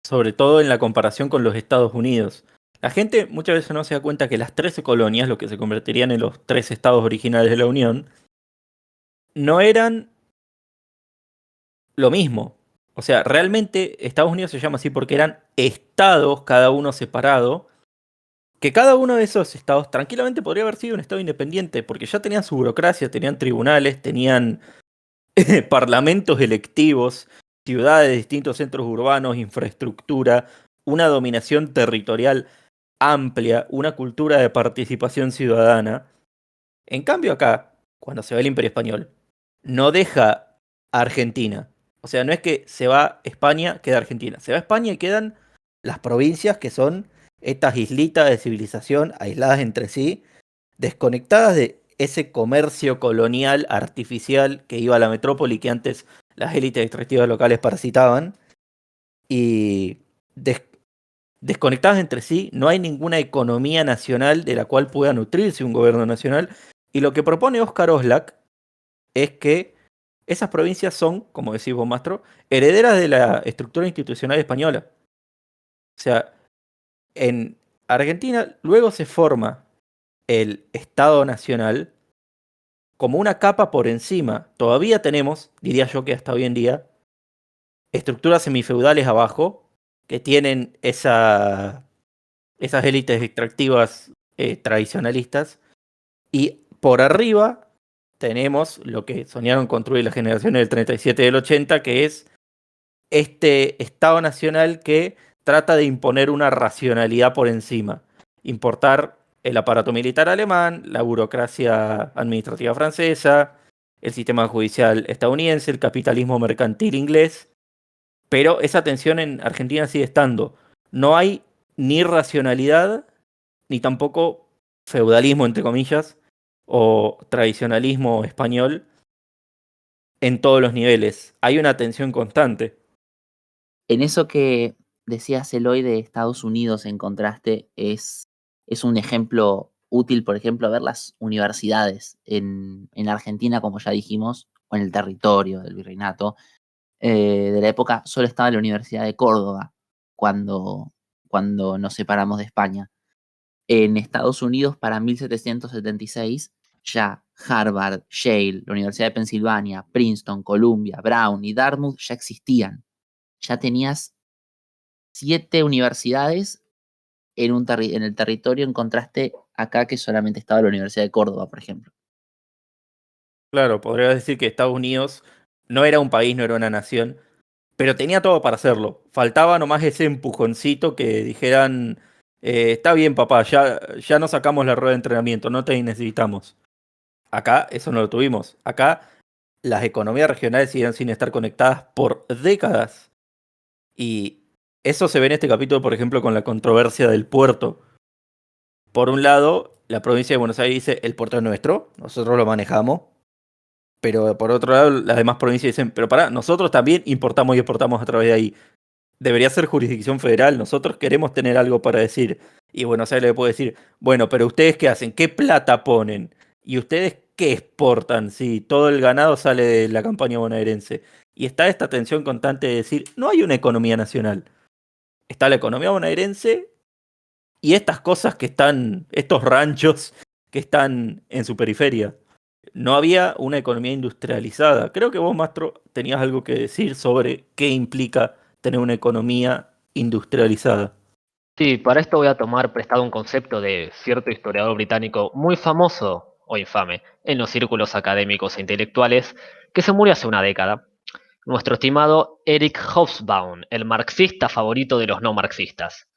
sobre todo en la comparación con los Estados Unidos. La gente muchas veces no se da cuenta que las 13 colonias, lo que se convertirían en los 3 estados originales de la Unión, no eran lo mismo. O sea, realmente Estados Unidos se llama así porque eran estados, cada uno separado, que cada uno de esos estados tranquilamente podría haber sido un estado independiente, porque ya tenían su burocracia, tenían tribunales, tenían parlamentos electivos, ciudades, distintos centros urbanos, infraestructura, una dominación territorial amplia, una cultura de participación ciudadana. En cambio acá, cuando se va el Imperio Español, no deja a Argentina. O sea, no es que se va España, queda Argentina. Se va España y quedan las provincias que son estas islitas de civilización aisladas entre sí, desconectadas de ese comercio colonial artificial que iba a la metrópoli que antes las élites extractivas locales parasitaban, y desconectadas entre sí, no hay ninguna economía nacional de la cual pueda nutrirse un gobierno nacional, y lo que propone Oscar Oslak es que esas provincias son, como decís vos, Mastro, herederas de la estructura institucional española. O sea, en Argentina luego se forma el Estado Nacional como una capa por encima. Todavía tenemos, diría yo que hasta hoy en día, estructuras semifeudales abajo que tienen esas élites extractivas tradicionalistas, y por arriba tenemos lo que soñaron construir las generaciones del 37 y del 80, que es este Estado Nacional que trata de imponer una racionalidad por encima. Importar el aparato militar alemán, la burocracia administrativa francesa, el sistema judicial estadounidense, el capitalismo mercantil inglés, Pero esa tensión en Argentina sigue estando. No hay ni racionalidad, ni tampoco feudalismo, entre comillas, o tradicionalismo español en todos los niveles. Hay una tensión constante. En eso que decías, Eloy, de Estados Unidos en contraste, es un ejemplo útil, por ejemplo, ver las universidades en Argentina, como ya dijimos, o en el territorio del virreinato, de la época, solo estaba la Universidad de Córdoba cuando nos separamos de España. En Estados Unidos, para 1776, ya Harvard, Yale, la Universidad de Pensilvania, Princeton, Columbia, Brown y Dartmouth ya existían. Ya tenías 7 universidades en el territorio, en contraste acá que solamente estaba la Universidad de Córdoba, por ejemplo. Claro, podrías decir que Estados Unidos no era un país, no era una nación, pero tenía todo para hacerlo. Faltaba nomás ese empujoncito que dijeran, está bien papá, ya nos sacamos la rueda de entrenamiento, no te necesitamos. Acá eso no lo tuvimos. Acá las economías regionales siguen sin estar conectadas por décadas. Y eso se ve en este capítulo, por ejemplo, con la controversia del puerto. Por un lado, la provincia de Buenos Aires dice, el puerto es nuestro, nosotros lo manejamos. Pero por otro lado, las demás provincias dicen, pero pará, nosotros también importamos y exportamos a través de ahí. Debería ser jurisdicción federal, nosotros queremos tener algo para decir. Y Buenos Aires le puede decir, bueno, pero ustedes qué hacen, qué plata ponen, y ustedes qué exportan, si todo el ganado sale de la campaña bonaerense. Y está esta tensión constante de decir, no hay una economía nacional. Está la economía bonaerense y estas cosas que están, estos ranchos que están en su periferia. No había una economía industrializada. Creo que vos, Mastro, tenías algo que decir sobre qué implica tener una economía industrializada. Sí, para esto voy a tomar prestado un concepto de cierto historiador británico muy famoso o infame en los círculos académicos e intelectuales que se murió hace una década. Nuestro estimado Eric Hobsbawm, el marxista favorito de los no marxistas.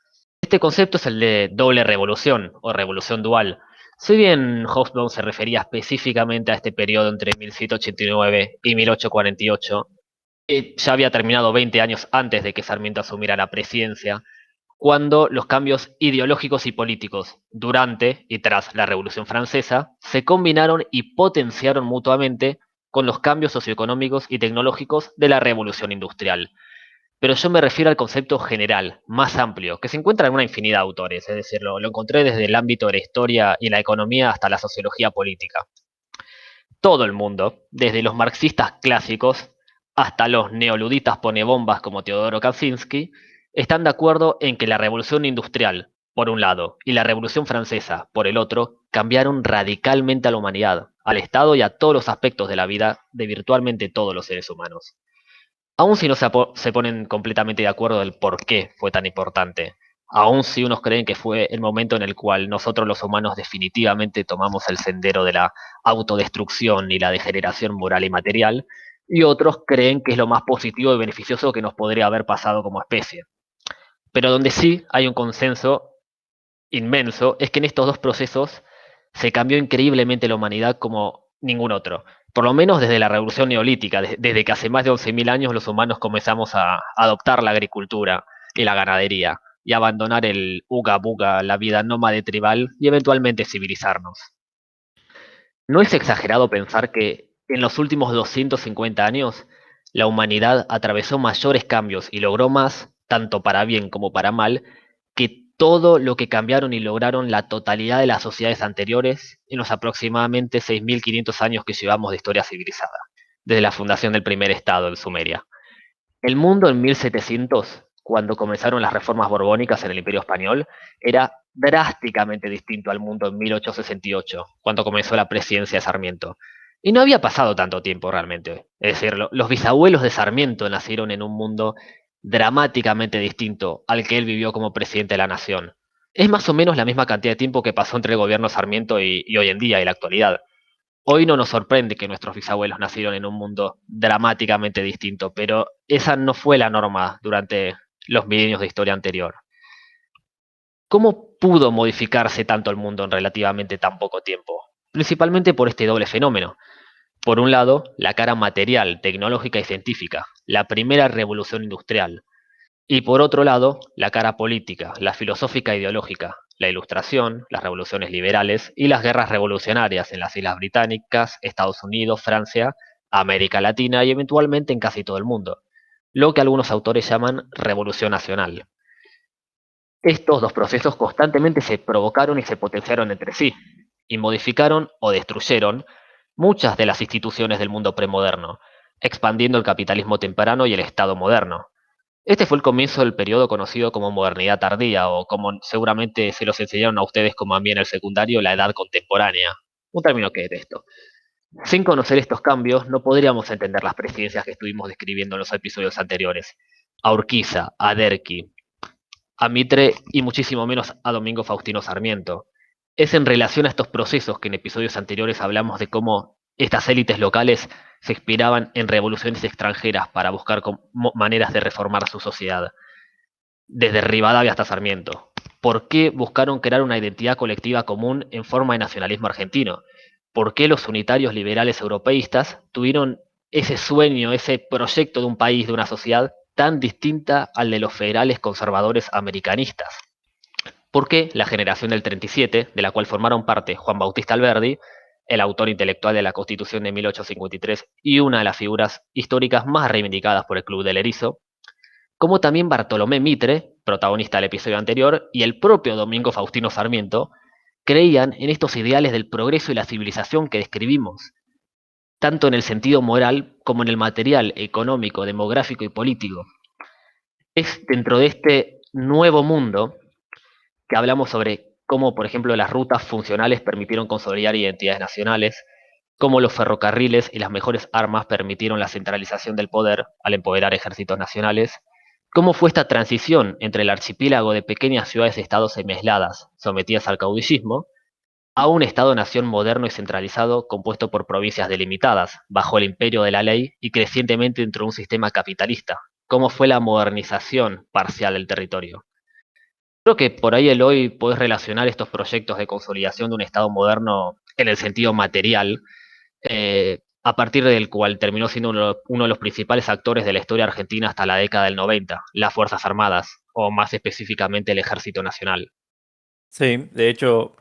Este concepto es el de doble revolución o revolución dual. Si bien Hobsbawm se refería específicamente a este periodo entre 1789 y 1848, que ya había terminado 20 años antes de que Sarmiento asumiera la presidencia, cuando los cambios ideológicos y políticos durante y tras la Revolución Francesa se combinaron y potenciaron mutuamente con los cambios socioeconómicos y tecnológicos de la Revolución Industrial. Pero yo me refiero al concepto general, más amplio, que se encuentra en una infinidad de autores, es decir, lo encontré desde el ámbito de la historia y la economía hasta la sociología política. Todo el mundo, desde los marxistas clásicos hasta los neoludistas ponebombas como Teodoro Kaczynski, están de acuerdo en que la revolución industrial, por un lado, y la revolución francesa, por el otro, cambiaron radicalmente a la humanidad, al Estado y a todos los aspectos de la vida de virtualmente todos los seres humanos. Aun si no se ponen completamente de acuerdo del por qué fue tan importante, aun si unos creen que fue el momento en el cual nosotros los humanos definitivamente tomamos el sendero de la autodestrucción y la degeneración moral y material, y otros creen que es lo más positivo y beneficioso que nos podría haber pasado como especie. Pero donde sí hay un consenso inmenso es que en estos dos procesos se cambió increíblemente la humanidad como ningún otro. Por lo menos desde la revolución neolítica, desde que hace más de 11.000 años los humanos comenzamos a adoptar la agricultura y la ganadería y abandonar el uga buga, la vida nómade tribal y eventualmente civilizarnos. ¿No es exagerado pensar que en los últimos 250 años la humanidad atravesó mayores cambios y logró más, tanto para bien como para mal, que todo lo que cambiaron y lograron la totalidad de las sociedades anteriores en los aproximadamente 6.500 años que llevamos de historia civilizada, desde la fundación del primer estado en Sumeria? El mundo en 1700, cuando comenzaron las reformas borbónicas en el Imperio Español, era drásticamente distinto al mundo en 1868, cuando comenzó la presidencia de Sarmiento. Y no había pasado tanto tiempo realmente. Es decir, los bisabuelos de Sarmiento nacieron en un mundo dramáticamente distinto al que él vivió como presidente de la nación. Es más o menos la misma cantidad de tiempo que pasó entre el gobierno Sarmiento y hoy en día y la actualidad. Hoy no nos sorprende que nuestros bisabuelos nacieron en un mundo dramáticamente distinto, pero esa no fue la norma durante los milenios de historia anterior. ¿Cómo pudo modificarse tanto el mundo en relativamente tan poco tiempo? Principalmente por este doble fenómeno. Por un lado, la cara material, tecnológica y científica, la primera revolución industrial. Y por otro lado, la cara política, la filosófica e ideológica, la Ilustración, las revoluciones liberales y las guerras revolucionarias en las Islas Británicas, Estados Unidos, Francia, América Latina y eventualmente en casi todo el mundo, lo que algunos autores llaman Revolución Nacional. Estos dos procesos constantemente se provocaron y se potenciaron entre sí, y modificaron o destruyeron muchas de las instituciones del mundo premoderno, expandiendo el capitalismo temprano y el Estado moderno. Este fue el comienzo del periodo conocido como modernidad tardía, o como seguramente se los enseñaron a ustedes como a mí en el secundario, la edad contemporánea. Un término que detesto. Sin conocer estos cambios, no podríamos entender las presidencias que estuvimos describiendo en los episodios anteriores. A Urquiza, a Derqui, a Mitre y muchísimo menos a Domingo Faustino Sarmiento. Es en relación a estos procesos que en episodios anteriores hablamos de cómo estas élites locales se inspiraban en revoluciones extranjeras para buscar maneras de reformar su sociedad, desde Rivadavia hasta Sarmiento. ¿Por qué buscaron crear una identidad colectiva común en forma de nacionalismo argentino? ¿Por qué los unitarios liberales europeístas tuvieron ese sueño, ese proyecto de un país, de una sociedad tan distinta al de los federales conservadores americanistas? ¿Por qué la generación del 37, de la cual formaron parte Juan Bautista Alberdi, el autor intelectual de la Constitución de 1853 y una de las figuras históricas más reivindicadas por el Club del Erizo, como también Bartolomé Mitre, protagonista del episodio anterior, y el propio Domingo Faustino Sarmiento, creían en estos ideales del progreso y la civilización que describimos, tanto en el sentido moral como en el material, económico, demográfico y político? Es dentro de este nuevo mundo que hablamos sobre cómo, por ejemplo, las rutas funcionales permitieron consolidar identidades nacionales, cómo los ferrocarriles y las mejores armas permitieron la centralización del poder al empoderar ejércitos nacionales, cómo fue esta transición entre el archipiélago de pequeñas ciudades-estados semiaisladas, sometidas al caudillismo, a un Estado-nación moderno y centralizado compuesto por provincias delimitadas, bajo el imperio de la ley y crecientemente dentro de un sistema capitalista, cómo fue la modernización parcial del territorio. Creo que por ahí, Eloy, podés relacionar estos proyectos de consolidación de un Estado moderno en el sentido material, a partir del cual terminó siendo uno de los principales actores de la historia argentina hasta la década del 90, las Fuerzas Armadas, o más específicamente el Ejército Nacional. Sí, de hecho,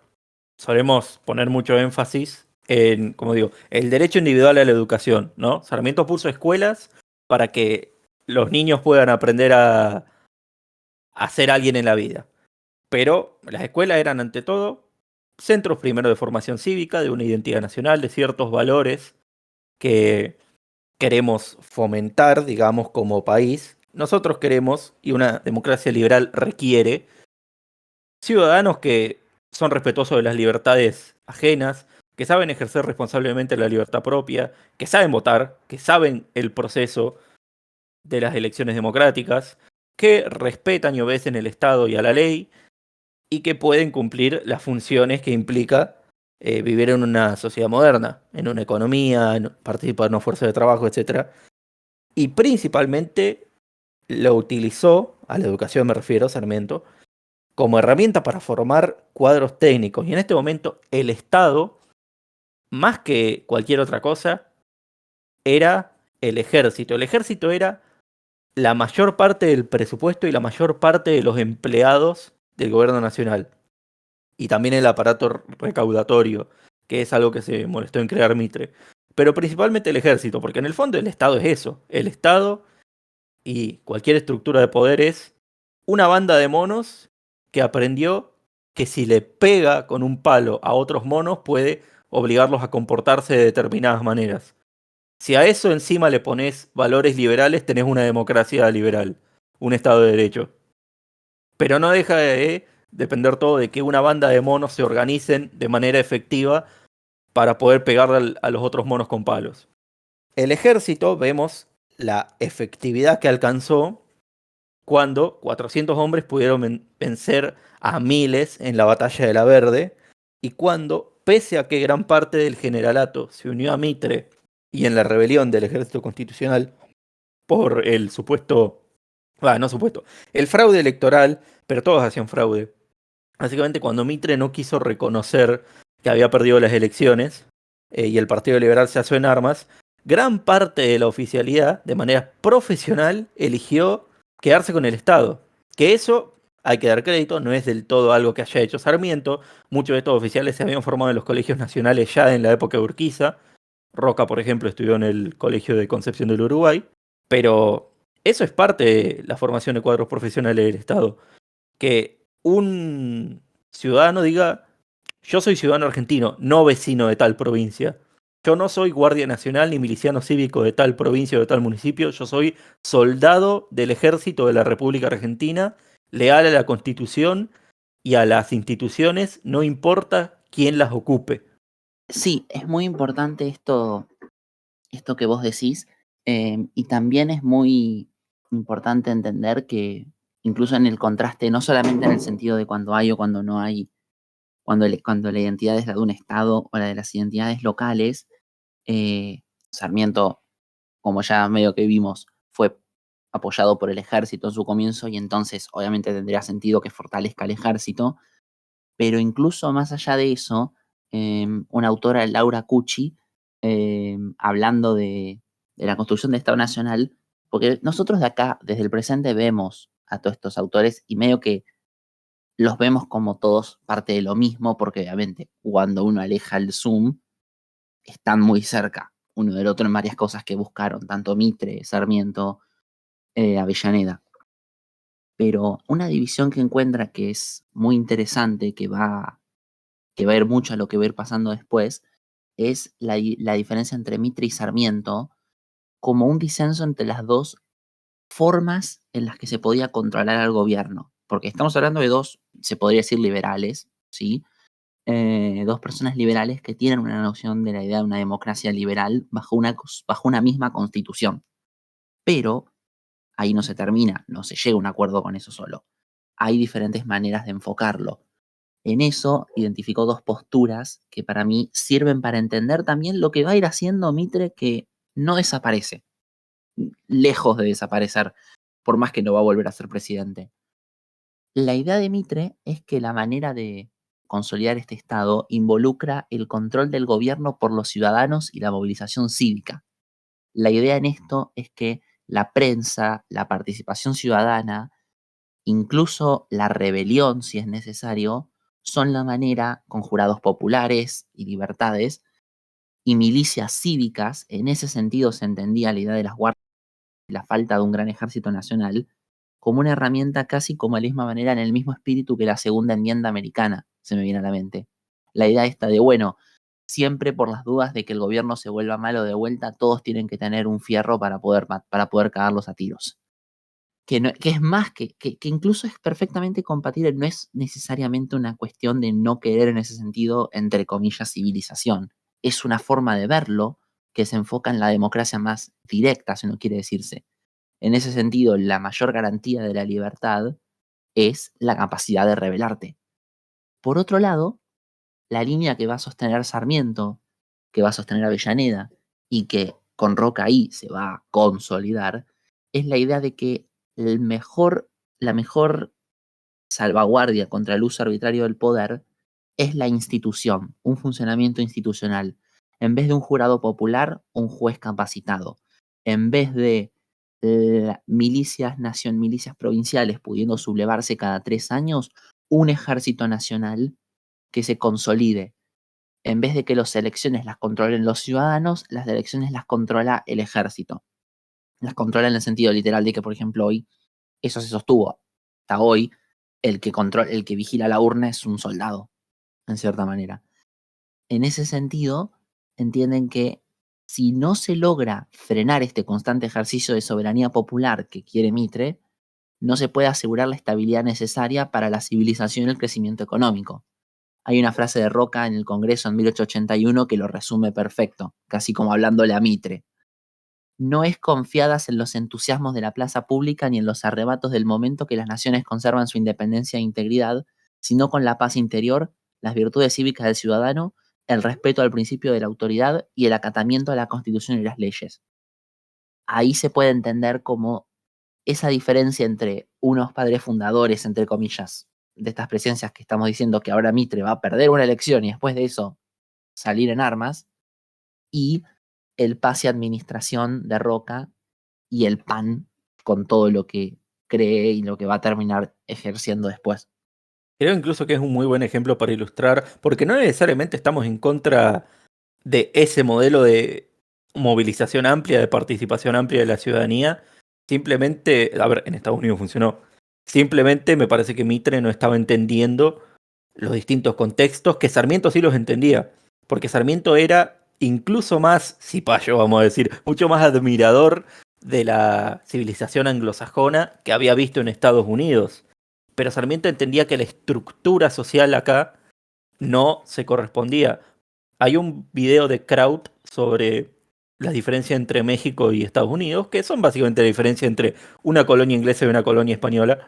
solemos poner mucho énfasis en, como digo, el derecho individual a la educación, ¿no? Sarmiento puso escuelas para que los niños puedan aprender a ser alguien en la vida. Pero las escuelas eran, ante todo, centros primero de formación cívica, de una identidad nacional, de ciertos valores que queremos fomentar, digamos, como país. Nosotros queremos, y una democracia liberal requiere, ciudadanos que son respetuosos de las libertades ajenas, que saben ejercer responsablemente la libertad propia, que saben votar, que saben el proceso de las elecciones democráticas, que respetan y obedecen el Estado y a la ley, y que pueden cumplir las funciones que implica vivir en una sociedad moderna, en una economía, participar en una fuerza de trabajo, etc. Y principalmente lo utilizó, a la educación me refiero, Sarmiento, como herramienta para formar cuadros técnicos. Y en este momento el Estado, más que cualquier otra cosa, era el ejército. El ejército era la mayor parte del presupuesto y la mayor parte de los empleados del gobierno nacional. Y también el aparato recaudatorio, que es algo que se molestó en crear Mitre. Pero principalmente el ejército, porque en el fondo el Estado es eso. El Estado y cualquier estructura de poder es una banda de monos que aprendió que si le pega con un palo a otros monos puede obligarlos a comportarse de determinadas maneras. Si a eso encima le pones valores liberales, tenés una democracia liberal, un Estado de Derecho. Pero no deja de depender todo de que una banda de monos se organicen de manera efectiva para poder pegarle a los otros monos con palos. El ejército, vemos la efectividad que alcanzó cuando 400 hombres pudieron vencer a miles en la batalla de la Verde, y cuando, pese a que gran parte del generalato se unió a Mitre y en la rebelión del ejército constitucional por el el fraude electoral, pero todos hacían fraude. Básicamente cuando Mitre no quiso reconocer que había perdido las elecciones, y el Partido Liberal se alzó en armas, gran parte de la oficialidad, de manera profesional, eligió quedarse con el Estado. Que eso, hay que dar crédito, no es del todo algo que haya hecho Sarmiento. Muchos de estos oficiales se habían formado en los colegios nacionales ya en la época de Urquiza. Roca, por ejemplo, estudió en el Colegio de Concepción del Uruguay. Pero eso es parte de la formación de cuadros profesionales del Estado. Que un ciudadano diga, yo soy ciudadano argentino, no vecino de tal provincia. Yo no soy guardia nacional ni miliciano cívico de tal provincia o de tal municipio. Yo soy soldado del ejército de la República Argentina, leal a la Constitución y a las instituciones, no importa quién las ocupe. Sí, es muy importante esto que vos decís, y también es muy importante entender que incluso en el contraste, no solamente en el sentido de cuando hay o cuando no hay, cuando la identidad es la de un Estado o la de las identidades locales, Sarmiento, como ya medio que vimos, fue apoyado por el ejército en su comienzo y entonces obviamente tendría sentido que fortalezca el ejército, pero incluso más allá de eso, una autora, Laura Cucci, hablando de la construcción de Estado Nacional, porque nosotros de acá, desde el presente, vemos a todos estos autores y medio que los vemos como todos parte de lo mismo, porque obviamente cuando uno aleja el zoom, están muy cerca uno del otro en varias cosas que buscaron, tanto Mitre, Sarmiento, Avellaneda. Pero una división que encuentra que es muy interesante, que va a ir mucho a lo que va a ir pasando después, es la diferencia entre Mitre y Sarmiento como un disenso entre las dos formas en las que se podía controlar al gobierno. Porque estamos hablando de dos, se podría decir liberales, ¿sí? Dos personas liberales que tienen una noción de la idea de una democracia liberal bajo una misma constitución. Pero ahí no se termina, no se llega a un acuerdo con eso solo. Hay diferentes maneras de enfocarlo. En eso identificó dos posturas que para mí sirven para entender también lo que va a ir haciendo Mitre, que no desaparece, lejos de desaparecer, por más que no va a volver a ser presidente. La idea de Mitre es que la manera de consolidar este Estado involucra el control del gobierno por los ciudadanos y la movilización cívica. La idea en esto es que la prensa, la participación ciudadana, incluso la rebelión, si es necesario, son la manera, con jurados populares y libertades, y milicias cívicas, en ese sentido se entendía la idea de las guardias y la falta de un gran ejército nacional, como una herramienta casi como de la misma manera, en el mismo espíritu que la segunda enmienda americana, se me viene a la mente. La idea esta de, bueno, siempre por las dudas de que el gobierno se vuelva malo de vuelta, todos tienen que tener un fierro para poder cagarlos a tiros. Que es más, que incluso es perfectamente compatible, no es necesariamente una cuestión de no querer en ese sentido, entre comillas, civilización. Es una forma de verlo que se enfoca en la democracia más directa, si no quiere decirse. En ese sentido, la mayor garantía de la libertad es la capacidad de rebelarte. Por otro lado, la línea que va a sostener Sarmiento, que va a sostener Avellaneda y que con Roca ahí se va a consolidar, es la idea de que la mejor salvaguardia contra el uso arbitrario del poder es la institución, un funcionamiento institucional. En vez de un jurado popular, un juez capacitado. En vez de milicias provinciales pudiendo sublevarse cada 3 años, un ejército nacional que se consolide. En vez de que las elecciones las controlen los ciudadanos, las elecciones las controla el ejército. Las controla en el sentido literal de que, por ejemplo, hoy eso se sostuvo. Hasta hoy, el que vigila la urna es un soldado, en cierta manera. En ese sentido, entienden que si no se logra frenar este constante ejercicio de soberanía popular que quiere Mitre, no se puede asegurar la estabilidad necesaria para la civilización y el crecimiento económico. Hay una frase de Roca en el Congreso en 1881 que lo resume perfecto, casi como hablándole a Mitre. No es confiadas en los entusiasmos de la plaza pública ni en los arrebatos del momento que las naciones conservan su independencia e integridad, sino con la paz interior, las virtudes cívicas del ciudadano, el respeto al principio de la autoridad y el acatamiento a la Constitución y las leyes. Ahí se puede entender como esa diferencia entre unos padres fundadores, entre comillas, de estas presencias que estamos diciendo que ahora Mitre va a perder una elección y después de eso salir en armas, y el pase a administración de Roca y el PAN con todo lo que cree y lo que va a terminar ejerciendo después. Creo incluso que es un muy buen ejemplo para ilustrar, porque no necesariamente estamos en contra de ese modelo de movilización amplia, de participación amplia de la ciudadanía. Simplemente, a ver, en Estados Unidos funcionó. Simplemente me parece que Mitre no estaba entendiendo los distintos contextos, que Sarmiento sí los entendía, porque Sarmiento era incluso más cipayo, vamos a decir, mucho más admirador de la civilización anglosajona que había visto en Estados Unidos. Pero Sarmiento entendía que la estructura social acá no se correspondía. Hay un video de Kraut sobre la diferencia entre México y Estados Unidos, que son básicamente la diferencia entre una colonia inglesa y una colonia española,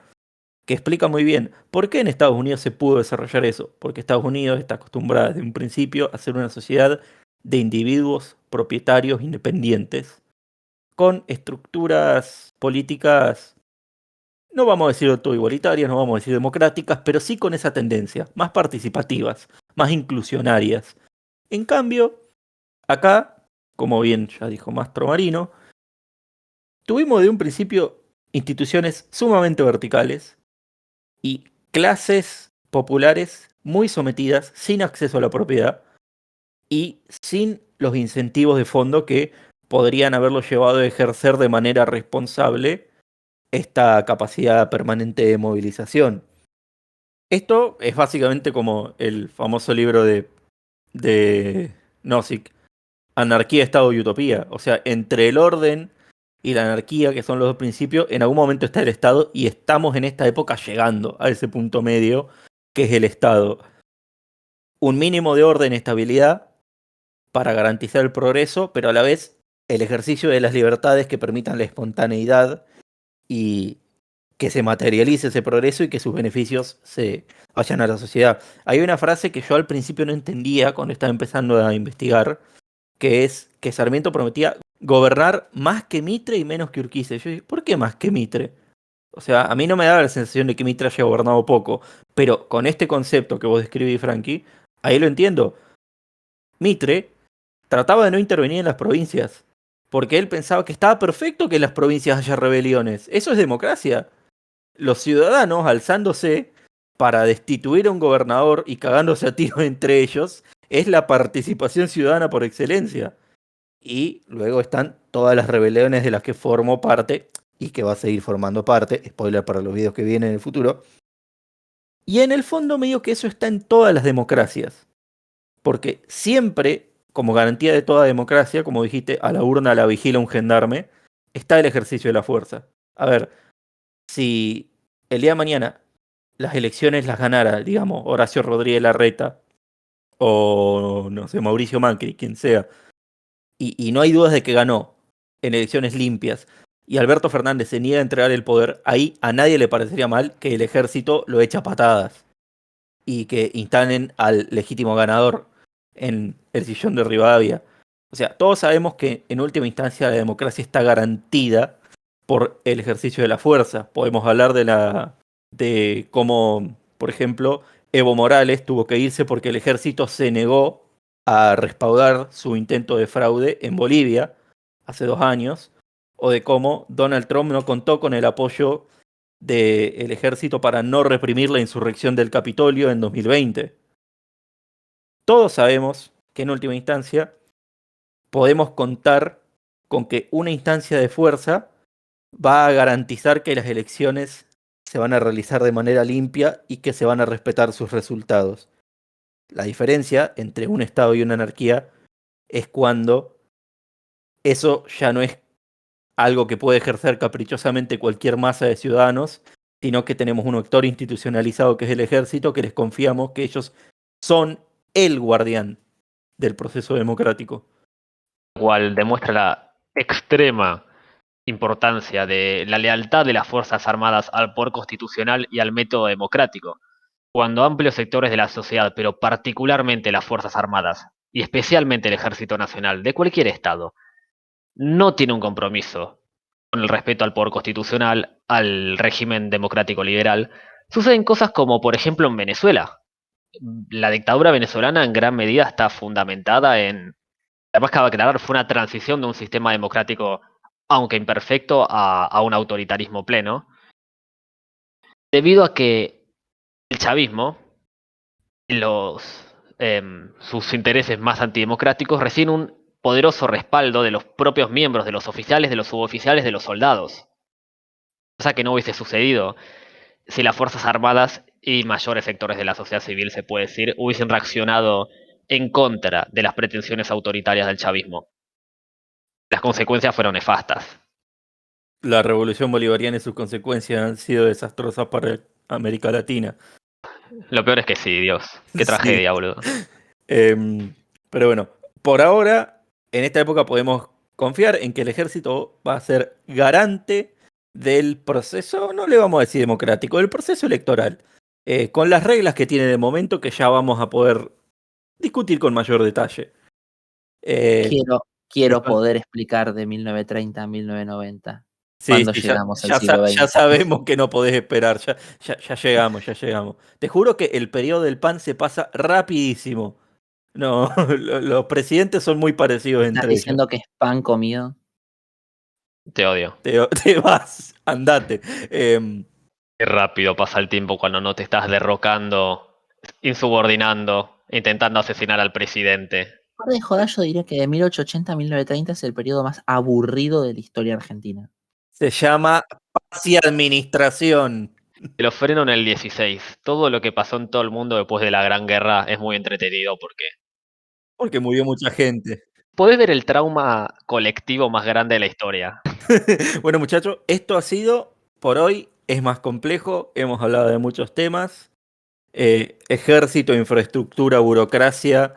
que explica muy bien por qué en Estados Unidos se pudo desarrollar eso. Porque Estados Unidos está acostumbrada desde un principio a ser una sociedad de individuos propietarios independientes, con estructuras políticas, no vamos a decir todo igualitarias, no vamos a decir democráticas, pero sí con esa tendencia, más participativas, más inclusionarias. En cambio, acá, como bien ya dijo Mastro Marino, tuvimos de un principio instituciones sumamente verticales y clases populares muy sometidas, sin acceso a la propiedad y sin los incentivos de fondo que podrían haberlo llevado a ejercer de manera responsable esta capacidad permanente de movilización. Esto es básicamente como el famoso libro de Nozick, Anarquía, Estado y Utopía. O sea, entre el orden y la anarquía, que son los dos principios, en algún momento está el Estado y estamos en esta época llegando a ese punto medio que es el Estado. Un mínimo de orden y estabilidad para garantizar el progreso, pero a la vez el ejercicio de las libertades que permitan la espontaneidad y que se materialice ese progreso y que sus beneficios se vayan a la sociedad. Hay una frase que yo al principio no entendía cuando estaba empezando a investigar, que es que Sarmiento prometía gobernar más que Mitre y menos que Urquiza. Yo dije, ¿por qué más que Mitre? O sea, a mí no me daba la sensación de que Mitre haya gobernado poco, pero con este concepto que vos describís, Frankie, ahí lo entiendo. Mitre trataba de no intervenir en las provincias, porque él pensaba que estaba perfecto que en las provincias haya rebeliones. Eso es democracia. Los ciudadanos alzándose para destituir a un gobernador y cagándose a tiros entre ellos, es la participación ciudadana por excelencia. Y luego están todas las rebeliones de las que formó parte y que va a seguir formando parte, spoiler para los videos que vienen en el futuro. Y en el fondo medio que eso está en todas las democracias, porque siempre, como garantía de toda democracia, como dijiste, a la urna la vigila un gendarme, está el ejercicio de la fuerza. A ver, si el día de mañana las elecciones las ganara, digamos, Horacio Rodríguez Larreta o, no sé, Mauricio Macri, quien sea, y no hay dudas de que ganó en elecciones limpias, y Alberto Fernández se niega a entregar el poder, ahí a nadie le parecería mal que el ejército lo eche a patadas y que instalen al legítimo ganador en el sillón de Rivadavia. O sea, todos sabemos que en última instancia la democracia está garantida por el ejercicio de la fuerza. Podemos hablar de cómo, por ejemplo, Evo Morales tuvo que irse porque el ejército se negó a respaldar su intento de fraude en Bolivia hace 2 años, o de cómo Donald Trump no contó con el apoyo del ejército para no reprimir la insurrección del Capitolio en 2020. Todos sabemos que en última instancia podemos contar con que una instancia de fuerza va a garantizar que las elecciones se van a realizar de manera limpia y que se van a respetar sus resultados. La diferencia entre un Estado y una anarquía es cuando eso ya no es algo que puede ejercer caprichosamente cualquier masa de ciudadanos, sino que tenemos un actor institucionalizado que es el ejército, que les confiamos que ellos son el guardián del proceso democrático. Cual demuestra la extrema importancia de la lealtad de las Fuerzas Armadas al poder constitucional y al método democrático. Cuando amplios sectores de la sociedad, pero particularmente las Fuerzas Armadas, y especialmente el Ejército Nacional de cualquier Estado, no tiene un compromiso con el respeto al poder constitucional, al régimen democrático liberal, suceden cosas como, por ejemplo, en Venezuela. La dictadura venezolana en gran medida está fundamentada en Además, cabe aclarar, fue una transición de un sistema democrático, aunque imperfecto, a un autoritarismo pleno, debido a que el chavismo, sus intereses más antidemocráticos, reciben un poderoso respaldo de los propios miembros, de los oficiales, de los suboficiales, de los soldados. Cosa que no hubiese sucedido si las Fuerzas Armadas y mayores sectores de la sociedad civil, se puede decir, hubiesen reaccionado en contra de las pretensiones autoritarias del chavismo. Las consecuencias fueron nefastas. La revolución bolivariana y sus consecuencias han sido desastrosas para América Latina. Lo peor es que sí, Dios. Qué Sí. tragedia, boludo. Pero bueno, por ahora, en esta época podemos confiar en que el ejército va a ser garante del proceso, no le vamos a decir democrático, del proceso electoral, con las reglas que tiene de momento que ya vamos a poder discutir con mayor detalle. Quiero Están- poder explicar de 1930 a 1990. Sí, Cuando sí, llegamos al siglo ya XX. sabemos que no podés esperar, ya llegamos, ya llegamos. Te juro que el periodo del PAN se pasa rapidísimo. No, los presidentes son muy parecidos ¿Estás entre ellos. diciendo que es pan comido? Te odio. Te vas, andate. Qué rápido pasa el tiempo cuando no te estás derrocando, insubordinando, intentando asesinar al presidente. Fuera de joda, yo diría que de 1880 a 1930 es el periodo más aburrido de la historia argentina. Se llama paz y administración. Te lo freno en el 16. Todo lo que pasó en todo el mundo después de la Gran Guerra es muy entretenido porque Porque murió mucha gente. podés ver el trauma colectivo más grande de la historia. Bueno, muchachos, esto ha sido por hoy. Es más complejo. Hemos hablado de muchos temas. Ejército, infraestructura, burocracia,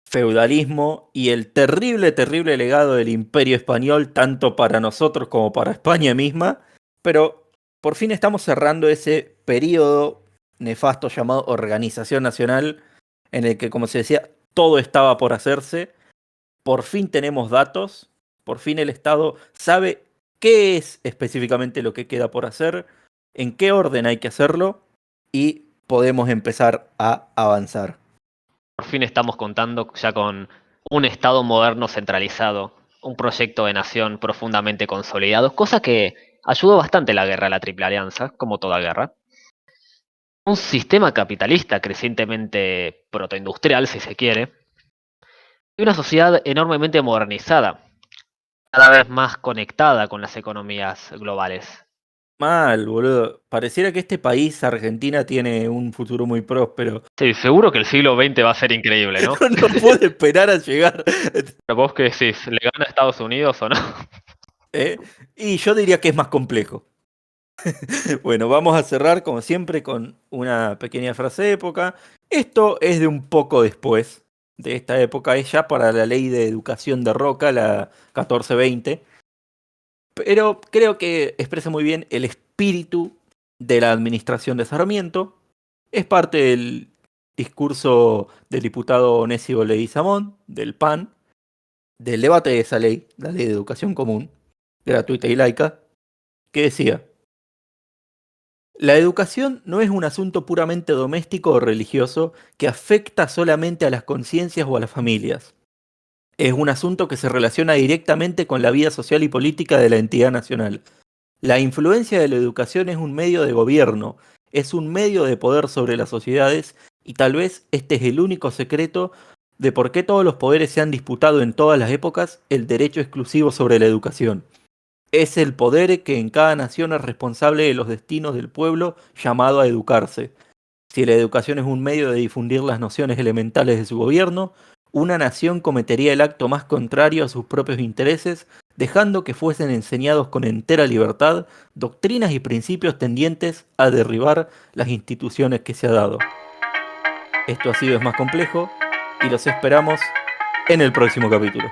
feudalismo y el terrible, terrible legado del Imperio Español, tanto para nosotros como para España misma. Pero por fin estamos cerrando ese periodo nefasto llamado Organización Nacional, en el que, como se decía, todo estaba por hacerse. Por fin tenemos datos, por fin el Estado sabe qué es específicamente lo que queda por hacer, en qué orden hay que hacerlo y podemos empezar a avanzar. Por fin estamos contando ya con un Estado moderno centralizado, un proyecto de nación profundamente consolidado, cosa que ayudó bastante la guerra de la Triple Alianza, como toda guerra. Un sistema capitalista crecientemente protoindustrial, si se quiere, y una sociedad enormemente modernizada, cada vez más conectada con las economías globales. Mal, boludo. Pareciera que este país, Argentina, tiene un futuro muy próspero. Sí, seguro que el siglo XX va a ser increíble, ¿no? No puede esperar a llegar. ¿Pero vos qué decís? ¿Le gana a Estados Unidos o no? ¿Eh? Y yo diría que es más complejo. Bueno, vamos a cerrar como siempre con una pequeña frase de época. Esto es de un poco después de esta época, es ya para la ley de educación de Roca, la 1420. Pero creo que expresa muy bien el espíritu de la administración de Sarmiento. Es parte del discurso del diputado Onésimo Leguizamón, del PAN, del debate de esa ley, la ley de educación común, gratuita y laica, que decía: la educación no es un asunto puramente doméstico o religioso que afecta solamente a las conciencias o a las familias. Es un asunto que se relaciona directamente con la vida social y política de la entidad nacional. La influencia de la educación es un medio de gobierno, es un medio de poder sobre las sociedades y tal vez este es el único secreto de por qué todos los poderes se han disputado en todas las épocas el derecho exclusivo sobre la educación. Es el poder que en cada nación es responsable de los destinos del pueblo llamado a educarse. Si la educación es un medio de difundir las nociones elementales de su gobierno, una nación cometería el acto más contrario a sus propios intereses, dejando que fuesen enseñados con entera libertad doctrinas y principios tendientes a derribar las instituciones que se ha dado. Esto ha sido Es Más Complejo y los esperamos en el próximo capítulo.